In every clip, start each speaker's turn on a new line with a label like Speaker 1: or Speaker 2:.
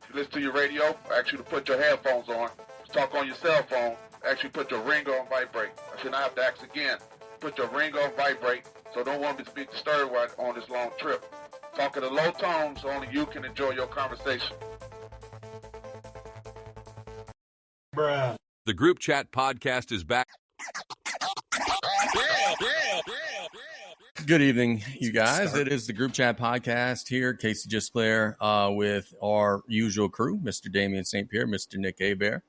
Speaker 1: You listen to your radio, I ask you to put your headphones on. Talk on your cell phone, I ask you to put your ringer on vibrate. I should not have to ask again. Put your ringer on vibrate, so don't want me to be disturbed while on this long trip. Talk at a low tone so only you can enjoy your conversation.
Speaker 2: Bruh.
Speaker 3: The Group Chat podcast is back.
Speaker 4: Good evening, you guys. It is the Group Chat podcast here. Casey Gisclair with our usual crew, Mr. Damien St. Pierre, Mr. Nick Hebert.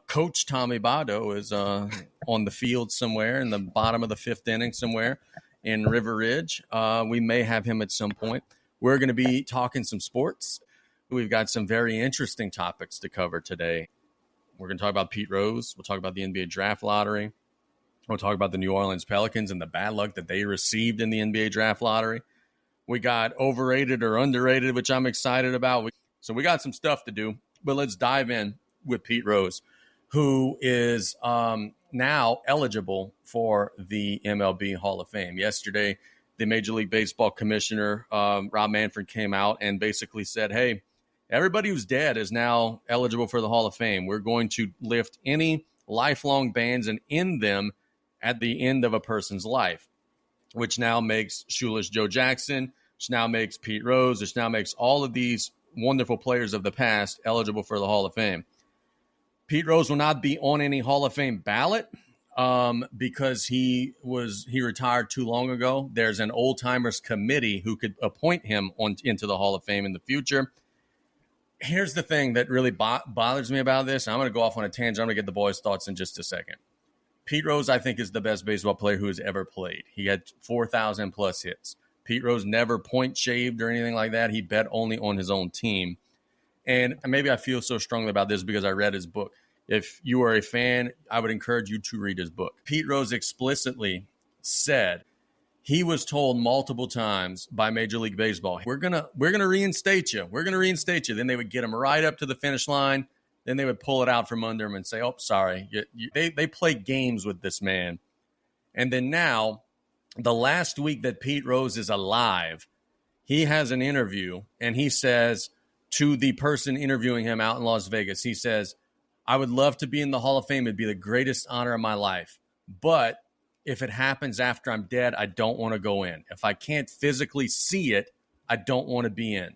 Speaker 4: Coach Tommy Bado is on the field somewhere in the bottom of the fifth inning somewhere in River Ridge. We may have him at some point. We're going to be talking some sports. We've got some very interesting topics to cover today. We're going to talk about Pete Rose. We'll talk about the NBA draft lottery. We'll talk about the New Orleans Pelicans and the bad luck that they received in the NBA draft lottery. We got overrated or underrated, which I'm excited about. So we got some stuff to do, but let's dive in with Pete Rose, who is now eligible for the MLB Hall of Fame. Yesterday, the Major League Baseball commissioner, Rob Manfred, came out and basically said, hey, everybody who's dead is now eligible for the Hall of Fame. We're going to lift any lifelong bans and end them at the end of a person's life, which now makes Shoeless Joe Jackson, which now makes Pete Rose, which now makes all of these wonderful players of the past eligible for the Hall of Fame. Pete Rose will not be on any Hall of Fame ballot because he retired too long ago. There's an old timers committee who could appoint him into the Hall of Fame in the future. Here's the thing that really bothers me about this. I'm going to go off on a tangent. I'm going to get the boys' thoughts in just a second. Pete Rose, I think, is the best baseball player who has ever played. He had 4,000 plus hits. Pete Rose never point shaved or anything like that. He bet only on his own team. And maybe I feel so strongly about this because I read his book. If you are a fan, I would encourage you to read his book. Pete Rose explicitly said he was told multiple times by Major League Baseball, we're gonna reinstate you. We're gonna reinstate you. Then they would get him right up to the finish line. Then they would pull it out from under him and say, oh, sorry. They play games with this man. And then now, the last week that Pete Rose is alive, he has an interview, and he says to the person interviewing him out in Las Vegas, he says, I would love to be in the Hall of Fame. It'd be the greatest honor of my life. But if it happens after I'm dead, I don't want to go in. If I can't physically see it, I don't want to be in.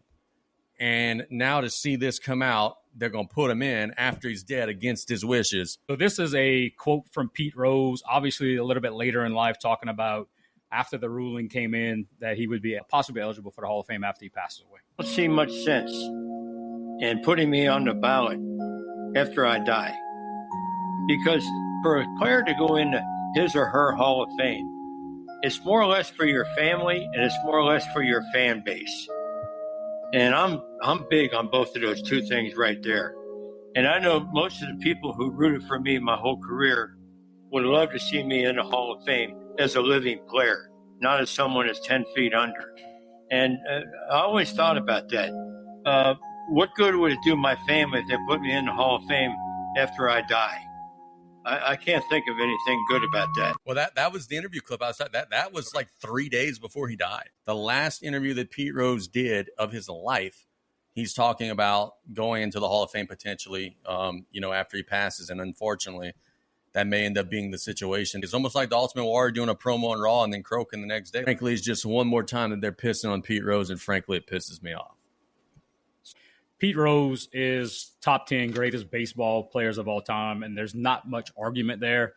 Speaker 4: And now to see this come out, they're going to put him in after he's dead against his wishes.
Speaker 2: So this is a quote from Pete Rose, obviously a little bit later in life, talking about after the ruling came in that he would be possibly eligible for the Hall of Fame after he passes away.
Speaker 5: I don't see much sense in putting me on the ballot after I die. Because for a player to go into his or her Hall of Fame, it's more or less for your family and it's more or less for your fan base. And I'm big on both of those two things right there. And I know most of the people who rooted for me my whole career would love to see me in the Hall of Fame as a living player, not as someone that's 10 feet under. And I always thought about that. What good would it do my family if they put me in the Hall of Fame after I die? I can't think of anything good about that.
Speaker 4: Well, that was the interview clip outside. That was like 3 days before he died. The last interview that Pete Rose did of his life, he's talking about going into the Hall of Fame potentially, after he passes. And unfortunately, that may end up being the situation. It's almost like the Ultimate Warrior doing a promo on Raw and then croaking the next day. Frankly, it's just one more time that they're pissing on Pete Rose, and frankly, it pisses me off.
Speaker 2: Pete Rose is top 10 greatest baseball players of all time, and there's not much argument there.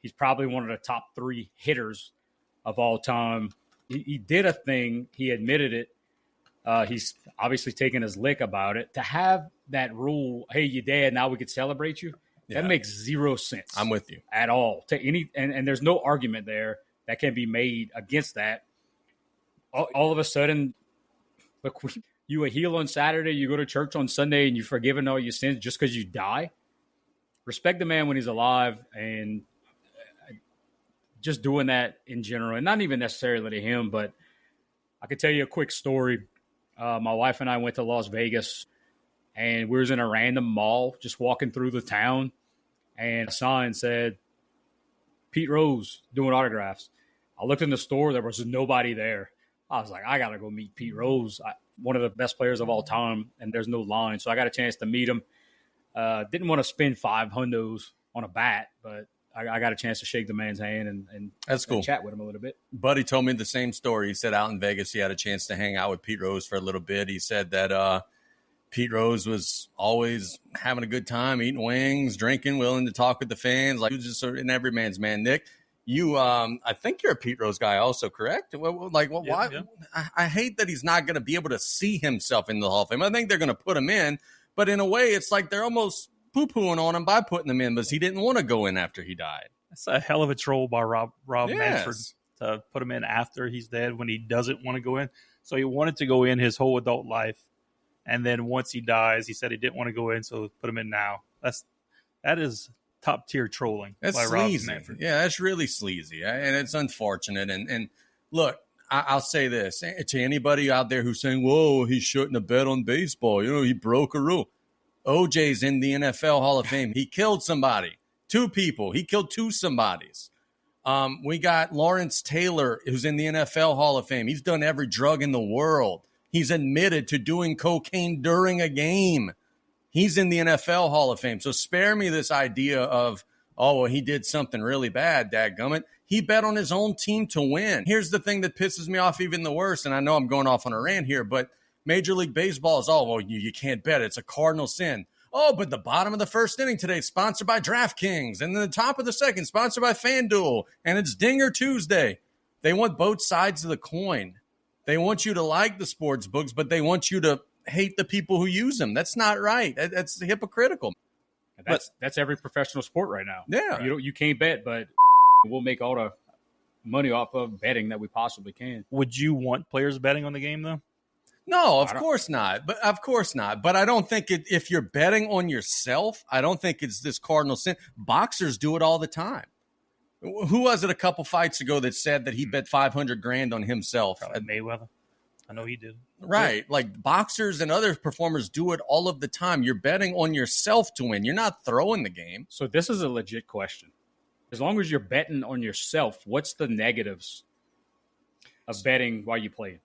Speaker 2: He's probably one of the top 3 hitters of all time. He did a thing. He admitted it. He's obviously taken his lick about it. To have that rule, hey, you're dead, now we could celebrate you, that makes zero sense.
Speaker 4: I'm with you.
Speaker 2: At all. And there's no argument there that can be made against that. All of a sudden, look, you a heel on Saturday, you go to church on Sunday, and you're forgiven all your sins just because you die. Respect the man when he's alive, and just doing that in general, and not even necessarily to him, but I could tell you a quick story. My wife and I went to Las Vegas, and we was in a random mall just walking through the town, and a sign said, Pete Rose doing autographs. I looked in the store. There was nobody there. I was like, I got to go meet Pete Rose. one of the best players of all time, and there's no line. So I got a chance to meet him. Didn't want to spend $500 on a bat, but I got a chance to shake the man's hand and
Speaker 4: That's cool.
Speaker 2: And chat with him a little bit.
Speaker 4: Buddy told me the same story. He said out in Vegas he had a chance to hang out with Pete Rose for a little bit. He said that Pete Rose was always having a good time, eating wings, drinking, willing to talk with the fans. Like, he was just sort of an everyman's man. Nick, you, I think you're a Pete Rose guy also, correct? Why?
Speaker 6: Yeah.
Speaker 4: I hate that he's not going to be able to see himself in the Hall of Fame. I think they're going to put him in, but in a way, it's like they're almost poo-pooing on him by putting him in, because he didn't want to go in after he died.
Speaker 6: That's a hell of a troll by Rob
Speaker 4: Yes.
Speaker 6: Manfred to put him in after he's dead when he doesn't want to go in. So he wanted to go in his whole adult life, and then once he dies, he said he didn't want to go in, so put him in now. That is top tier trolling.
Speaker 4: That's
Speaker 6: by
Speaker 4: sleazy.
Speaker 6: Rob Manfred.
Speaker 4: Yeah, that's really sleazy, and it's unfortunate. And look, I'll say this to anybody out there who's saying, "Whoa, he shouldn't have bet on baseball. He broke a rule." OJ's in the NFL Hall of Fame. He killed somebody, 2 people. He killed 2 somebodies. We got Lawrence Taylor, who's in the NFL Hall of Fame. He's done every drug in the world. He's admitted to doing cocaine during a game. He's in the NFL Hall of Fame. So spare me this idea of, oh, well, he did something really bad, dadgummit. He bet on his own team to win. Here's the thing that pisses me off even the worst, and I know I'm going off on a rant here, but Major League Baseball is, oh, well, you can't bet. It's a cardinal sin. Oh, but the bottom of the first inning today is sponsored by DraftKings, and then the top of the second sponsored by FanDuel, and it's Dinger Tuesday. They want both sides of the coin. They want you to like the sports books, but they want you to hate the people who use them. That's not right. That's hypocritical.
Speaker 2: That's every professional sport right now.
Speaker 4: Yeah.
Speaker 2: You can't bet, but we'll make all the money off of betting that we possibly can.
Speaker 6: Would you want players betting on the game, though?
Speaker 4: No, of course not. But I don't think if you're betting on yourself, I don't think it's this cardinal sin. Boxers do it all the time. Who was it a couple fights ago that said that he bet $500,000 on himself?
Speaker 6: Mayweather. I know he did.
Speaker 4: Right.
Speaker 6: Yeah.
Speaker 4: Like boxers and other performers do it all of the time. You're betting on yourself to win. You're not throwing the game.
Speaker 2: So this is a legit question. As long as you're betting on yourself, what's the negatives of betting while you play?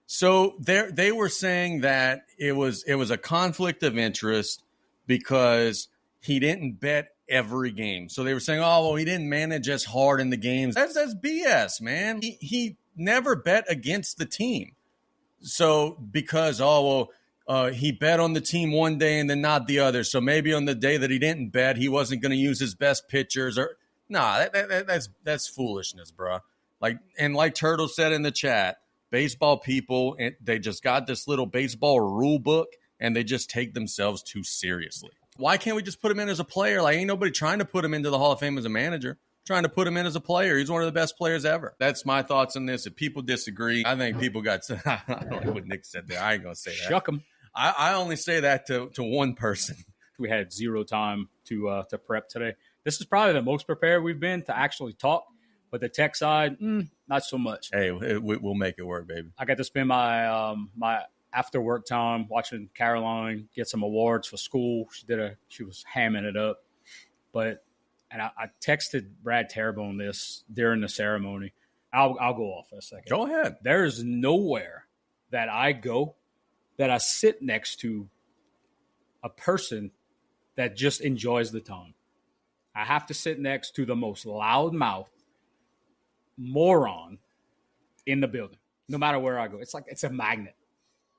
Speaker 4: So they were saying that it was a conflict of interest because he didn't bet every game. So they were saying, oh, well, he didn't manage as hard in the games. That's BS, man. He never bet against the team. So because, he bet on the team one day and then not the other. So maybe on the day that he didn't bet, he wasn't going to use his best pitchers. Or that's foolishness, bro. Like Turtle said in the chat, baseball people, they just got this little baseball rule book and they just take themselves too seriously. Why can't we just put him in as a player? Like, ain't nobody trying to put him into the Hall of Fame as a manager. Trying to put him in as a player. He's one of the best players ever. That's my thoughts on this. If people disagree, I think people got – I don't know what Nick said there. I ain't going to say that.
Speaker 2: Shuck him.
Speaker 4: I only say that to one person.
Speaker 2: We had zero time to prep today. This is probably the most prepared we've been to actually talk. But the tech side, not so much.
Speaker 4: Hey, we'll make it work, baby.
Speaker 2: I got to spend my my after work time watching Caroline get some awards for school. She was hamming it up. And I texted Brad Terrebonne this during the ceremony. I'll go off in a second.
Speaker 4: Go ahead.
Speaker 2: There is nowhere that I go that I sit next to a person that just enjoys the time. I have to sit next to the most loudmouth moron in the building, no matter where I go. It's like it's a magnet.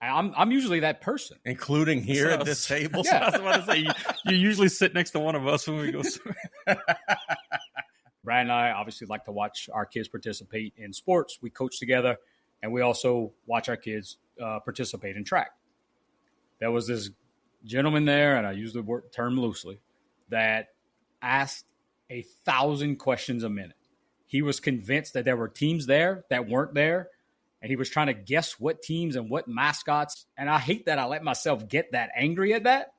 Speaker 2: I'm usually that person,
Speaker 4: including here at this table.
Speaker 6: Yeah, I was about to say you usually sit next to one of us when we go.
Speaker 2: Brad and I obviously like to watch our kids participate in sports. We coach together, and we also watch our kids participate in track. There was this gentleman there, and I use the term loosely, that asked 1,000 questions a minute. He was convinced that there were teams there that weren't there, and he was trying to guess what teams and what mascots. And I hate that I let myself get that angry at that,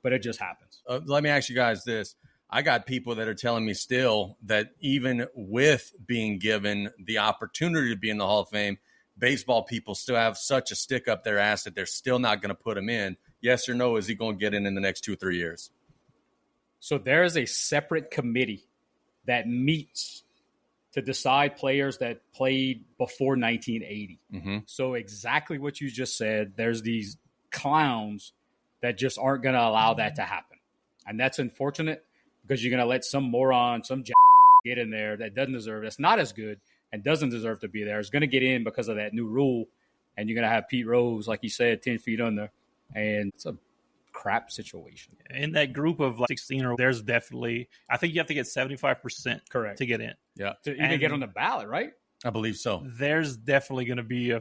Speaker 2: but it just happens.
Speaker 4: Let me ask you guys this. I got people that are telling me still that even with being given the opportunity to be in the Hall of Fame, baseball people still have such a stick up their ass that they're still not going to put him in. Yes or no, is he going to get in the next 2 or 3 years?
Speaker 2: So there is a separate committee that meets to decide players that played before 1980.
Speaker 4: Mm-hmm.
Speaker 2: So exactly what you just said, there's these clowns that just aren't going to allow that to happen. And that's unfortunate because you're going to let some moron, some get in there that doesn't deserve, that's not as good and doesn't deserve to be there. Is going to get in because of that new rule. And you're going to have Pete Rose, like you said, 10 feet under. And it's a crap situation.
Speaker 6: In that group of 16, there's definitely, I think you have to get 75%
Speaker 2: correct
Speaker 6: to get in.
Speaker 4: Yeah.
Speaker 2: To even get on the ballot, right?
Speaker 4: I believe so.
Speaker 6: There's definitely going to be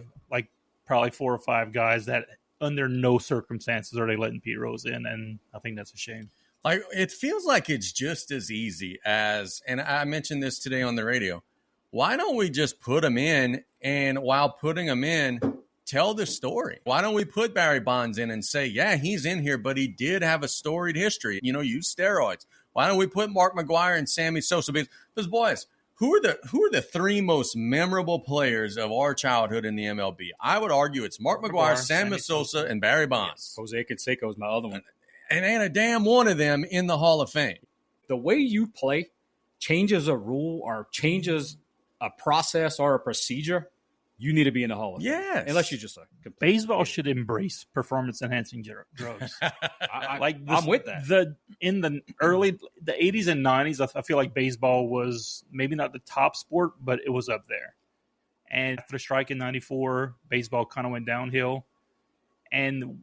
Speaker 6: probably 4 or 5 guys that under no circumstances are they letting Pete Rose in. And I think that's a shame.
Speaker 4: Like, it feels like it's just as easy as, and I mentioned this today on the radio, why don't we just put them in, and while putting them in, tell the story? Why don't we put Barry Bonds in and say, yeah, he's in here, but he did have a storied history, use steroids. Why don't we put Mark McGwire and Sammy Sosa? Because, boys, who are the 3 most memorable players of our childhood in the MLB? I would argue it's Mark McGwire, Sammy Sosa, and Barry Bonds.
Speaker 2: Yes. Jose Canseco is my other one.
Speaker 4: And ain't a damn one of them in the Hall of Fame.
Speaker 2: The way you play changes a rule or changes a process or a procedure, you need to be in the Hall of Fame.
Speaker 4: Yes.
Speaker 2: Unless you just
Speaker 6: baseball should embrace performance-enhancing drugs.
Speaker 2: I'm with that.
Speaker 6: In the 80s and 90s, I feel like baseball was maybe not the top sport, but it was up there. And after the strike in 94, baseball kind of went downhill. And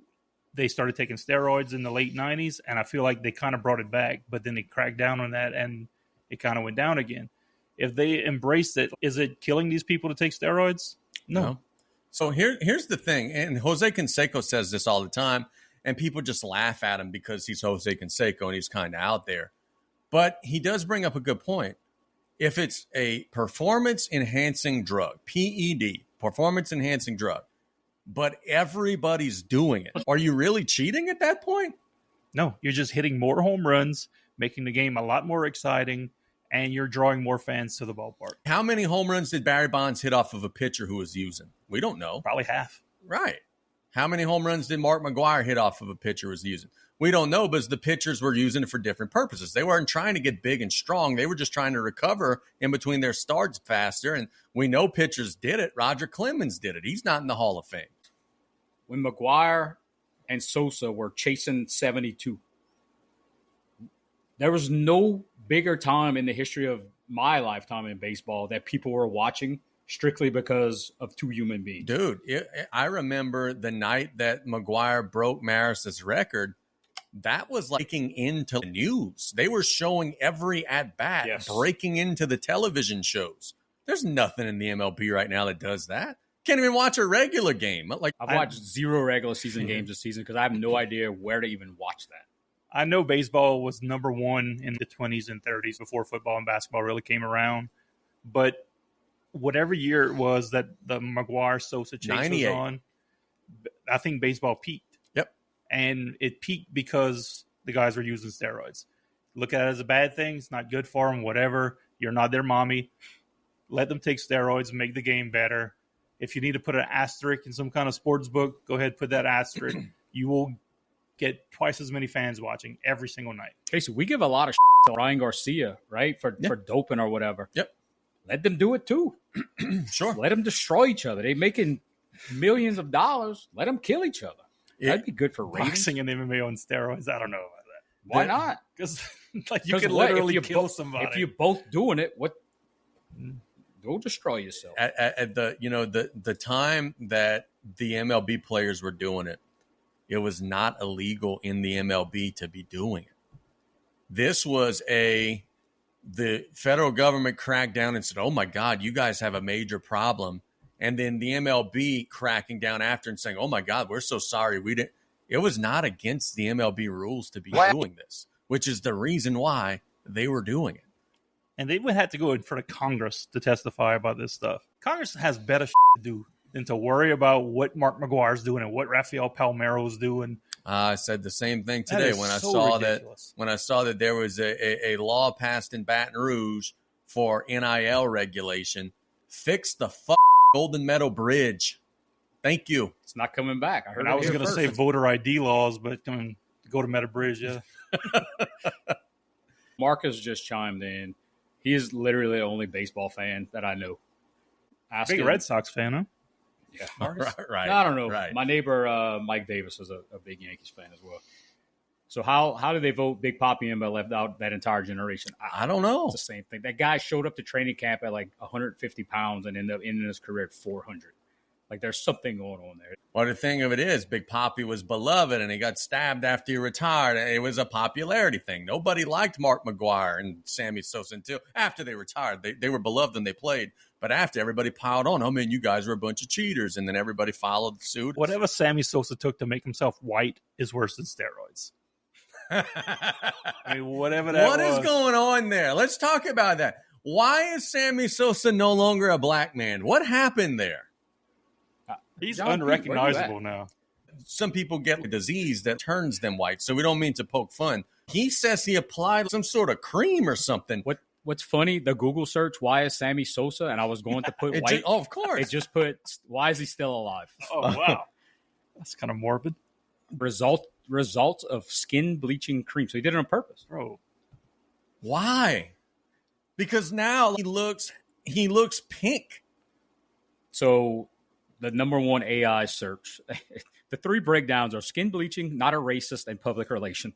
Speaker 6: they started taking steroids in the late 90s, and I feel like they kind of brought it back, but then they cracked down on that, and it kind of went down again. If they embraced it, is it killing these people to take steroids? No.
Speaker 4: So here's the thing, and Jose Canseco says this all the time, and people just laugh at him because he's Jose Canseco and he's kind of out there. But he does bring up a good point. If it's a performance-enhancing drug, PED, performance-enhancing drug, but everybody's doing it, are you really cheating at that point?
Speaker 6: No, you're just hitting more home runs, making the game a lot more exciting, and you're drawing more fans to the ballpark.
Speaker 4: How many home runs did Barry Bonds hit off of a pitcher who was using? We don't know.
Speaker 6: Probably half.
Speaker 4: Right. How many home runs did Mark McGwire hit off of a pitcher who was using? We don't know because the pitchers were using it for different purposes. They weren't trying to get big and strong. They were just trying to recover in between their starts faster. And we know pitchers did it. Roger Clemens did it. He's not in the Hall of Fame.
Speaker 2: When McGwire and Sosa were chasing 72, there was no bigger time in the history of my lifetime in baseball that people were watching strictly because of 2 human beings.
Speaker 4: Dude, I remember the night that McGwire broke Maris's record. That was leaking into the news. They were showing every at-bat, breaking into the television shows. There's nothing in the MLB right now that does that. Can't even watch a regular game.
Speaker 2: I've watched 0 regular season games this season because I have no idea where to even watch that.
Speaker 6: I know baseball was number 1 in the 20s and 30s before football and basketball really came around. But whatever year it was that the McGwire-Sosa chase was on, I think baseball peaked.
Speaker 4: Yep.
Speaker 6: And it peaked because the guys were using steroids. Look at it as a bad thing. It's not good for them, whatever. You're not their mommy. Let them take steroids, make the game better. If you need to put an asterisk in some kind of sports book, go ahead, put that asterisk. You will get twice as many fans watching every single night.
Speaker 2: Okay, so we give a lot of to Ryan Garcia, right, for doping or whatever.
Speaker 4: Yep.
Speaker 2: Let them do it too.
Speaker 4: Sure.
Speaker 2: Let them destroy each other. They're making millions of dollars. Let them kill each other. That'd be good for ratings.
Speaker 6: Boxing and MMA on steroids, I don't know about that.
Speaker 2: Why not?
Speaker 6: Because you could literally kill somebody.
Speaker 2: If you're both doing it, go destroy yourself.
Speaker 4: At the time that the MLB players were doing it, it was not illegal in the MLB to be doing it. This was the federal government cracked down and said, oh my God, you guys have a major problem. And then the MLB cracking down after and saying, oh my God, we're so sorry. It was not against the MLB rules to be doing this, which is the reason why they were doing it.
Speaker 6: And they would have to go in front of Congress to testify about this stuff. Congress has better to do than to worry about what Mark McGwire's doing and what Rafael Palmeiro's doing.
Speaker 4: I said the same thing today when I saw that there was a law passed in Baton Rouge for NIL regulation. Fix the Golden Meadow Bridge. Thank you.
Speaker 2: It's not coming back.
Speaker 6: I was going to say voter ID laws, but go to Meadow Bridge, yeah.
Speaker 2: Marcus just chimed in. He is literally the only baseball fan that I know.
Speaker 6: Big Red Sox fan, huh?
Speaker 2: Yeah,
Speaker 4: Right.
Speaker 2: No, I don't know.
Speaker 4: Right.
Speaker 2: My neighbor Mike Davis was a big Yankees fan as well. So how did they vote Big Papi in but left out that entire generation?
Speaker 4: I don't know.
Speaker 2: It's the same thing. That guy showed up to training camp at like 150 pounds and ended up ending his career at 400. Like there's something going on there.
Speaker 4: Well, the thing of it is, Big Papi was beloved, and he got stabbed after he retired. It was a popularity thing. Nobody liked Mark McGwire and Sammy Sosa until after they retired. They were beloved when they played. But after, everybody piled on, oh, man, you guys are a bunch of cheaters. And then everybody followed suit.
Speaker 6: Whatever Sammy Sosa took to make himself white is worse than steroids. I mean, whatever that
Speaker 4: What
Speaker 6: was.
Speaker 4: is going on there? Let's talk about that. Why is Sammy Sosa no longer a black man? What happened there?
Speaker 6: He's
Speaker 2: John,
Speaker 6: unrecognizable now.
Speaker 4: Some people get a disease that turns them white, so we don't mean to poke fun. He says he applied some sort of cream or something.
Speaker 2: What's funny, the Google search, why is Sammy Sosa? And I was going to put white.
Speaker 4: Of course.
Speaker 2: It just put, why is he still alive?
Speaker 6: Oh, wow. That's kind of morbid.
Speaker 2: Results of skin bleaching cream. So he did it on purpose.
Speaker 6: Bro.
Speaker 4: Why? Because now he looks pink.
Speaker 2: So the number one AI search, the three breakdowns are skin bleaching, not a racist, and public relation.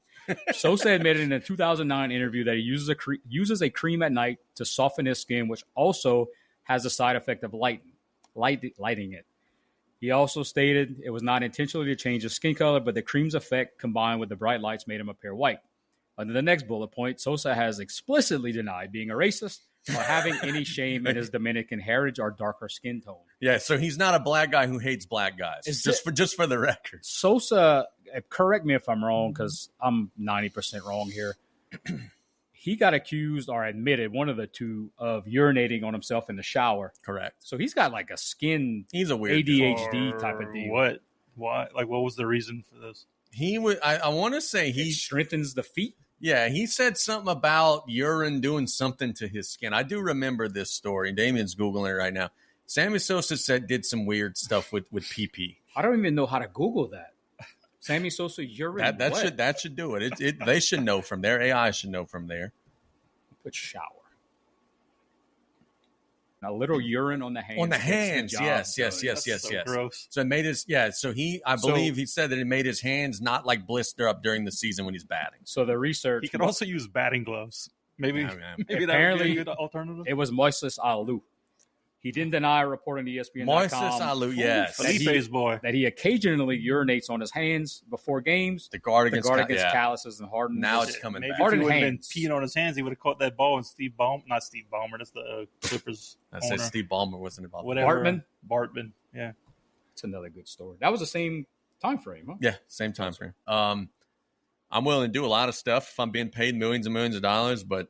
Speaker 2: Sosa admitted in a 2009 interview that he uses a cream at night to soften his skin, which also has the side effect of lighting it. He also stated it was not intentionally to change his skin color, but the cream's effect combined with the bright lights made him appear white. Under the next bullet point, Sosa has explicitly denied being a racist or having any shame in his Dominican heritage or darker skin tone.
Speaker 4: Yeah, so he's not a black guy who hates black guys. Just for the record.
Speaker 2: Sosa, correct me if I'm wrong, because I'm 90% wrong here. He got accused or admitted, one of the two, of urinating on himself in the shower.
Speaker 4: Correct.
Speaker 2: So he's got like a skin
Speaker 4: He's a weird
Speaker 2: ADHD type of deal.
Speaker 6: What? Why? Like, what was the reason for this?
Speaker 4: He would. I want to say
Speaker 2: He strengthens the feet.
Speaker 4: Yeah, he said something about urine doing something to his skin. I do remember this story. Damien's Googling it right now. Sammy Sosa did some weird stuff with PP.
Speaker 2: I don't even know how to Google that. Sammy Sosa urine.
Speaker 4: That should do it. They should know from there. AI should know from there.
Speaker 2: Put shower. A little urine on the hands.
Speaker 4: On the hands, yes.
Speaker 6: Gross.
Speaker 4: So it made his So I believe he said that it made his hands not like blister up during the season when he's batting.
Speaker 2: So the research.
Speaker 6: He could also use batting gloves. Maybe that
Speaker 2: apparently
Speaker 6: would be a good alternative.
Speaker 2: It was Moises Alou. He didn't deny a report on ESPN.com.
Speaker 4: Moises Alou, yes.
Speaker 6: Felipe's boy.
Speaker 2: That he occasionally urinates on his hands before games.
Speaker 4: The guard against
Speaker 2: calluses and Harden.
Speaker 4: Now it's coming
Speaker 6: Maybe
Speaker 4: back.
Speaker 6: if he would have been peeing on his hands, he would have caught that ball. And Steve Ballmer, not Steve Ballmer, that's the Clippers.
Speaker 4: I said Steve Ballmer wasn't involved.
Speaker 6: Whatever. Bartman, yeah.
Speaker 2: It's another good story. That was the same time frame, huh?
Speaker 4: Yeah, same time frame. I'm willing to do a lot of stuff if I'm being paid millions and millions of dollars, but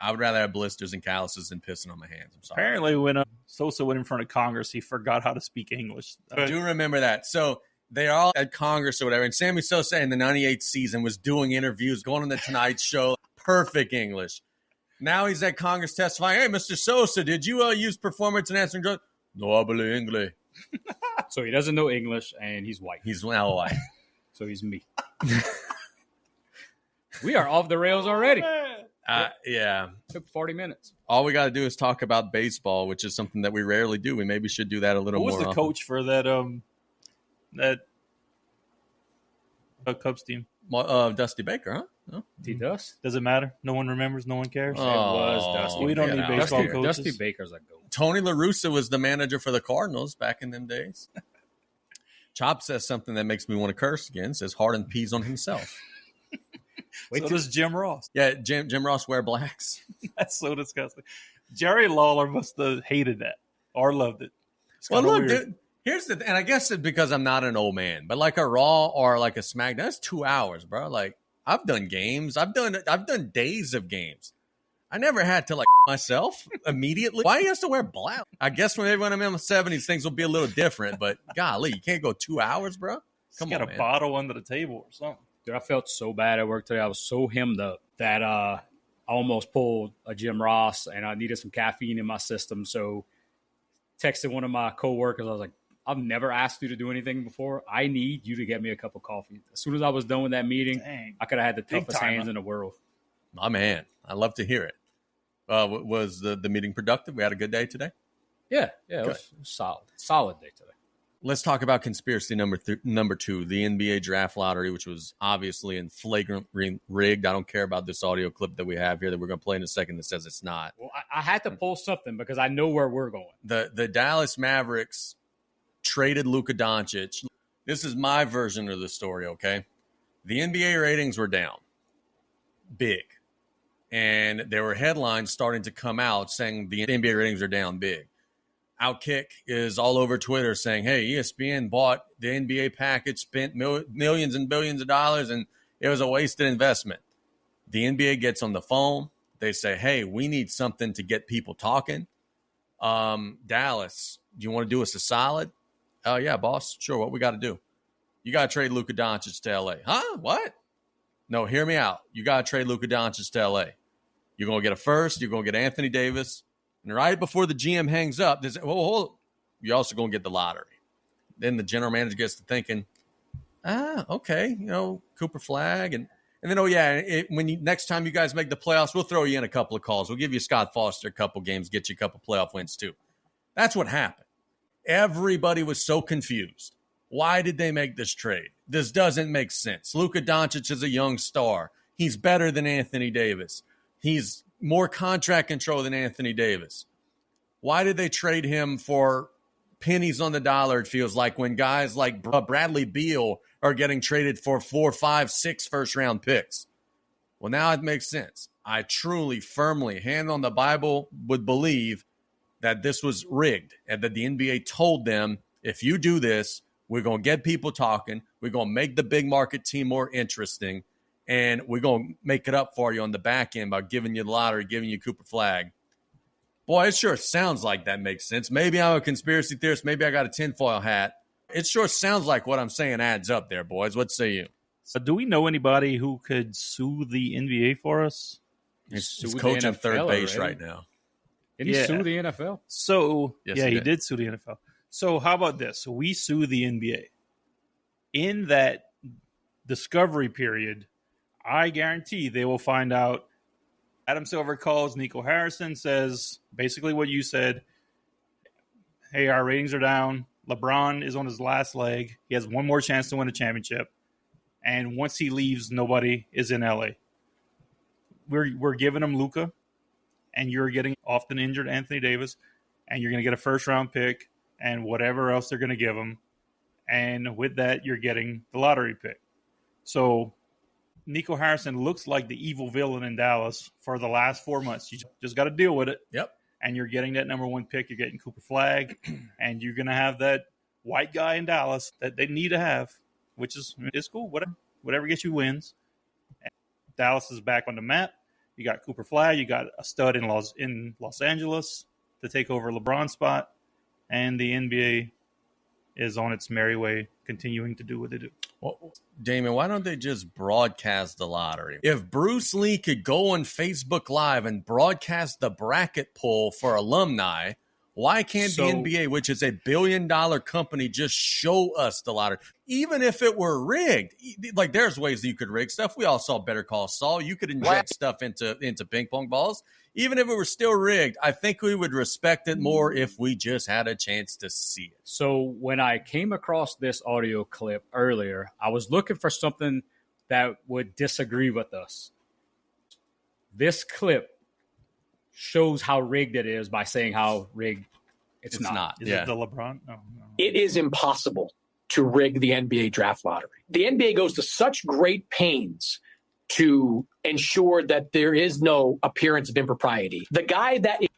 Speaker 4: I would rather have blisters and calluses than pissing on my hands. I'm sorry.
Speaker 6: Apparently, when Sosa went in front of Congress, he forgot how to speak English.
Speaker 4: I do remember that. So they are all at Congress or whatever, and Sammy Sosa in the 98 season was doing interviews, going on the Tonight Show, perfect English. Now he's at Congress testifying, hey, Mr. Sosa, did you use performance enhancing drugs? No hablo English.
Speaker 2: So he doesn't know English, and he's white.
Speaker 4: He's now white.
Speaker 2: So he's me. We are off the rails already.
Speaker 4: Yeah.
Speaker 2: Took 40 minutes.
Speaker 4: All we got to do is talk about baseball, which is something that we rarely do. We maybe should do that a little more.
Speaker 6: Who was the coach for that Cubs team?
Speaker 4: Dusty Baker, huh? No?
Speaker 2: He does?
Speaker 6: Does it matter? No one remembers. No one cares.
Speaker 2: It was Dusty.
Speaker 6: We don't need baseball coaches.
Speaker 2: Dusty Baker's a goat.
Speaker 4: Tony La Russa was the manager for the Cardinals back in them days. Chop says something that makes me want to curse again. Says Harden pees on himself.
Speaker 6: So does Jim Ross.
Speaker 4: Yeah, Jim Ross wear blacks.
Speaker 6: That's so disgusting. Jerry Lawler must have hated that or loved it.
Speaker 4: Well, look, dude, here's the and I guess it's because I'm not an old man, but like a Raw or like a SmackDown, that's 2 hours, bro. Like I've done games, I've done days of games. I never had to like myself immediately. Why do you have to wear black? I guess when I'm in my 70s, things will be a little different. But golly, you can't go 2 hours, bro. Come on,
Speaker 6: got a bottle under the table or something.
Speaker 2: Dude, I felt so bad at work today. I was so hemmed up that I almost pulled a Jim Ross, and I needed some caffeine in my system. So texted one of my coworkers. I was like, I've never asked you to do anything before. I need you to get me a cup of coffee. As soon as I was done with that meeting, I could have had the toughest hands in the world.
Speaker 4: My man, I love to hear it. Was the meeting productive? We had a good day today?
Speaker 2: Yeah, it was solid day today.
Speaker 4: Let's talk about conspiracy number 2, the NBA draft lottery, which was obviously in flagrant rigged. I don't care about this audio clip that we have here that we're going to play in a second that says it's not.
Speaker 2: Well, I had to pull something because I know where we're going.
Speaker 4: The Dallas Mavericks traded Luka Doncic. This is my version of the story, okay? The NBA ratings were down big. And there were headlines starting to come out saying the NBA ratings are down big. Outkick is all over Twitter saying, hey, ESPN bought the NBA package, spent millions and billions of dollars, and it was a wasted investment. The NBA gets on the phone. They say, hey, we need something to get people talking. Dallas, do you want to do us a solid? Oh, yeah, boss. Sure, what we got to do? You got to trade Luka Doncic to L.A. Huh? What? No, hear me out. You got to trade Luka Doncic to L.A. You're going to get a first. You're going to get Anthony Davis. And right before the GM hangs up, they say, you're also going to get the lottery. Then the general manager gets to thinking, okay, Cooper Flagg. And then, next time you guys make the playoffs, we'll throw you in a couple of calls. We'll give you Scott Foster a couple games, get you a couple playoff wins too. That's what happened. Everybody was so confused. Why did they make this trade? This doesn't make sense. Luka Doncic is a young star. He's better than Anthony Davis. He's more contract control than Anthony Davis. Why did they trade him for pennies on the dollar, it feels like, when guys like Bradley Beal are getting traded for 4, 5, 6 first-round picks? Well, now it makes sense. I truly, firmly, hand on the Bible, would believe that this was rigged and that the NBA told them, if you do this, we're going to get people talking, we're going to make the big market team more interesting, and we're going to make it up for you on the back end by giving you the lottery, giving you Cooper Flagg. Boy, it sure sounds like that makes sense. Maybe I'm a conspiracy theorist. Maybe I got a tinfoil hat. It sure sounds like what I'm saying adds up there, boys. What say you?
Speaker 6: So do we know anybody who could sue the NBA for us?
Speaker 4: He's coaching third base right now.
Speaker 2: Did he sue the NFL?
Speaker 6: So,
Speaker 4: yes,
Speaker 6: he did sue the NFL. So how about this? We sue the NBA. In that discovery period, I guarantee they will find out. Adam Silver calls Nico Harrison, says basically what you said. Hey, our ratings are down. LeBron is on his last leg. He has one more chance to win a championship. And once he leaves, nobody is in LA. We're giving him Luka, and you're getting often injured Anthony Davis, and you're going to get a first-round pick and whatever else they're going to give him. And with that, you're getting the lottery pick. So Nico Harrison looks like the evil villain in Dallas for the last 4 months. You just got to deal with it.
Speaker 4: Yep.
Speaker 6: And you're getting that number 1 pick. You're getting Cooper Flagg, and you're going to have that white guy in Dallas that they need to have, which is cool. Whatever gets you wins. And Dallas is back on the map. You got Cooper Flagg. You got a stud in Los Angeles to take over LeBron's spot, and the NBA is on its merry way, continuing to do what they do.
Speaker 4: Well, Damien, why don't they just broadcast the lottery? If Bruce Lee could go on Facebook Live and broadcast the bracket poll for alumni, why can't the NBA, which is a $1 billion company, just show us the lottery? Even if it were rigged, like there's ways that you could rig stuff. We all saw Better Call Saul. You could inject stuff into ping pong balls. Even if it were still rigged, I think we would respect it more if we just had a chance to see it.
Speaker 2: So when I came across this audio clip earlier, I was looking for something that would disagree with us. This clip shows how rigged it is by saying how rigged it's not.
Speaker 6: Is it the LeBron? No.
Speaker 7: It is impossible to rig the NBA draft lottery. The NBA goes to such great pains to ensure that there is no appearance of impropriety. The guy that is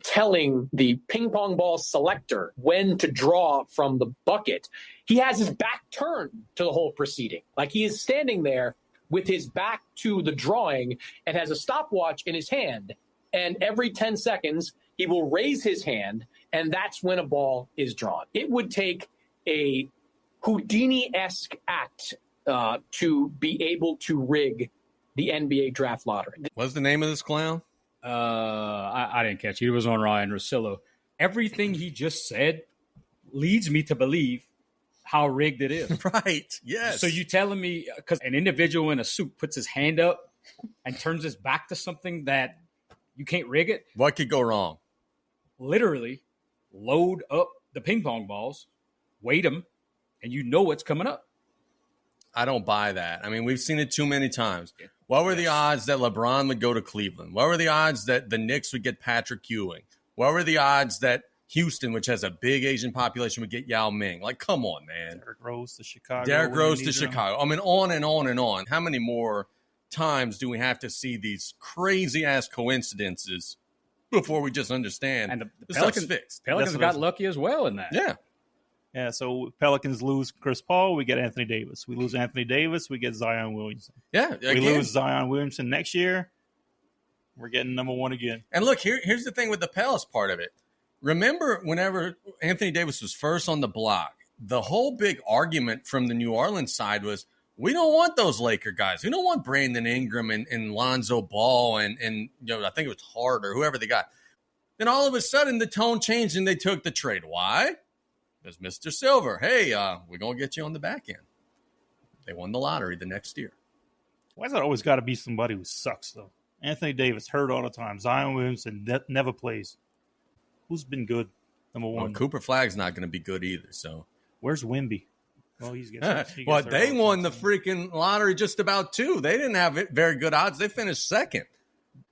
Speaker 7: telling the ping pong ball selector when to draw from the bucket, he has his back turned to the whole proceeding. Like he is standing there with his back to the drawing and has a stopwatch in his hand. And every 10 seconds, he will raise his hand, and that's when a ball is drawn. It would take a Houdini-esque act to be able to rig the NBA draft lottery.
Speaker 4: What's the name of this clown?
Speaker 2: I didn't catch it. It was on Ryan Russillo. Everything he just said leads me to believe how rigged it is.
Speaker 4: Right, yes.
Speaker 2: So you telling me, because an individual in a suit puts his hand up and turns his back to something that You can't rig it.
Speaker 4: What could go wrong?
Speaker 2: Literally load up the ping pong balls, weight them, and you know what's coming up.
Speaker 4: I don't buy that. I mean, we've seen it too many times. What were the odds that LeBron would go to Cleveland? What were the odds that the Knicks would get Patrick Ewing? What were the odds that Houston, which has a big Asian population, would get Yao Ming? Like, come on, man.
Speaker 6: Derrick Rose to Chicago.
Speaker 4: Derrick Rose to Chicago. I mean, on and on and on. How many more times do we have to see these crazy-ass coincidences before we just understand
Speaker 2: And the
Speaker 4: this
Speaker 2: Pelicans,
Speaker 4: stuff's fixed?
Speaker 2: Pelicans got lucky as well in that.
Speaker 4: Yeah.
Speaker 6: Yeah, so Pelicans lose Chris Paul, we get Anthony Davis. We lose Anthony Davis, we get Zion Williamson.
Speaker 4: Yeah.
Speaker 6: We lose Zion Williamson next year, we're getting number one again.
Speaker 4: And look, here's the thing with the Pelicans part of it. Remember whenever Anthony Davis was first on the block, the whole big argument from the New Orleans side was, we don't want those Laker guys. We don't want Brandon Ingram and Lonzo Ball and you know, I think it was Hart or whoever they got. Then all of a sudden the tone changed and they took the trade. Why? Because Mr. Silver, hey, we're going to get you on the back end. They won the lottery the next year.
Speaker 6: Why's it always got to be somebody who sucks, though? Anthony Davis hurt all the time. Zion Williamson never plays. Who's been good? Number one.
Speaker 4: Well, Cooper Flagg's not going to be good either. So
Speaker 6: where's Wemby? Well, he gets
Speaker 4: well, they
Speaker 6: hurt
Speaker 4: won the freaking lottery just about too. They didn't have very good odds. They finished second.